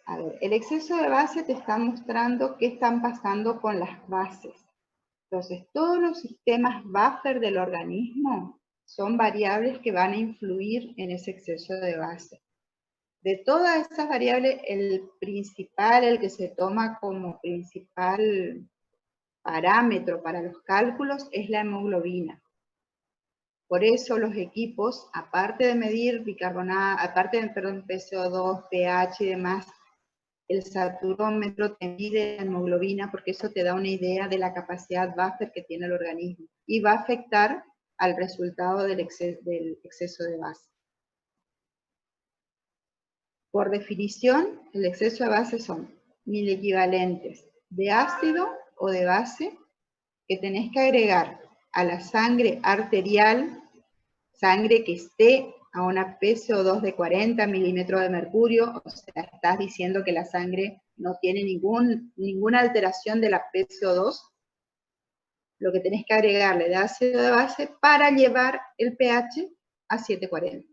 A ver, el exceso de base te está mostrando qué están pasando con las bases. Entonces, todos los sistemas buffer del organismo son variables que van a influir en ese exceso de base. De todas esas variables, el principal, el que se toma como principal parámetro para los cálculos es la hemoglobina. Por eso los equipos, aparte de medir bicarbonato, aparte de, PCO2, pH y demás, el saturómetro te mide la hemoglobina porque eso te da una idea de la capacidad buffer que tiene el organismo y va a afectar al resultado del exceso de base. Por definición, el exceso de base son milequivalentes de ácido o de base que tenés que agregar a la sangre arterial, sangre que esté a una PCO2 de 40 milímetros de mercurio, o sea, estás diciendo que la sangre no tiene ninguna alteración de la PCO2, lo que tenés que agregarle de ácido de base para llevar el pH a 740.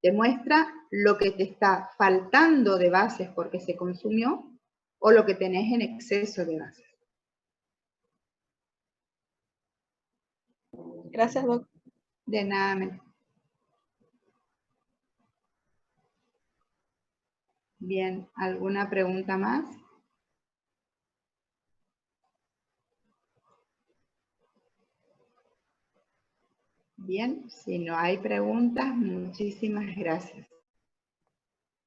Demuestra lo que te está faltando de bases porque se consumió o lo que tenés en exceso de bases. Gracias, Doc. De nada. Bien, ¿alguna pregunta más? Bien, si no hay preguntas, muchísimas gracias.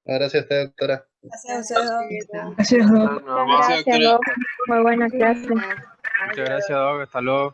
Gracias a usted, doctora. Gracias a usted, Doc. Gracias, Doc. Gracias, Doc. Muy buena clase. Muchas gracias, Doc. Hasta luego.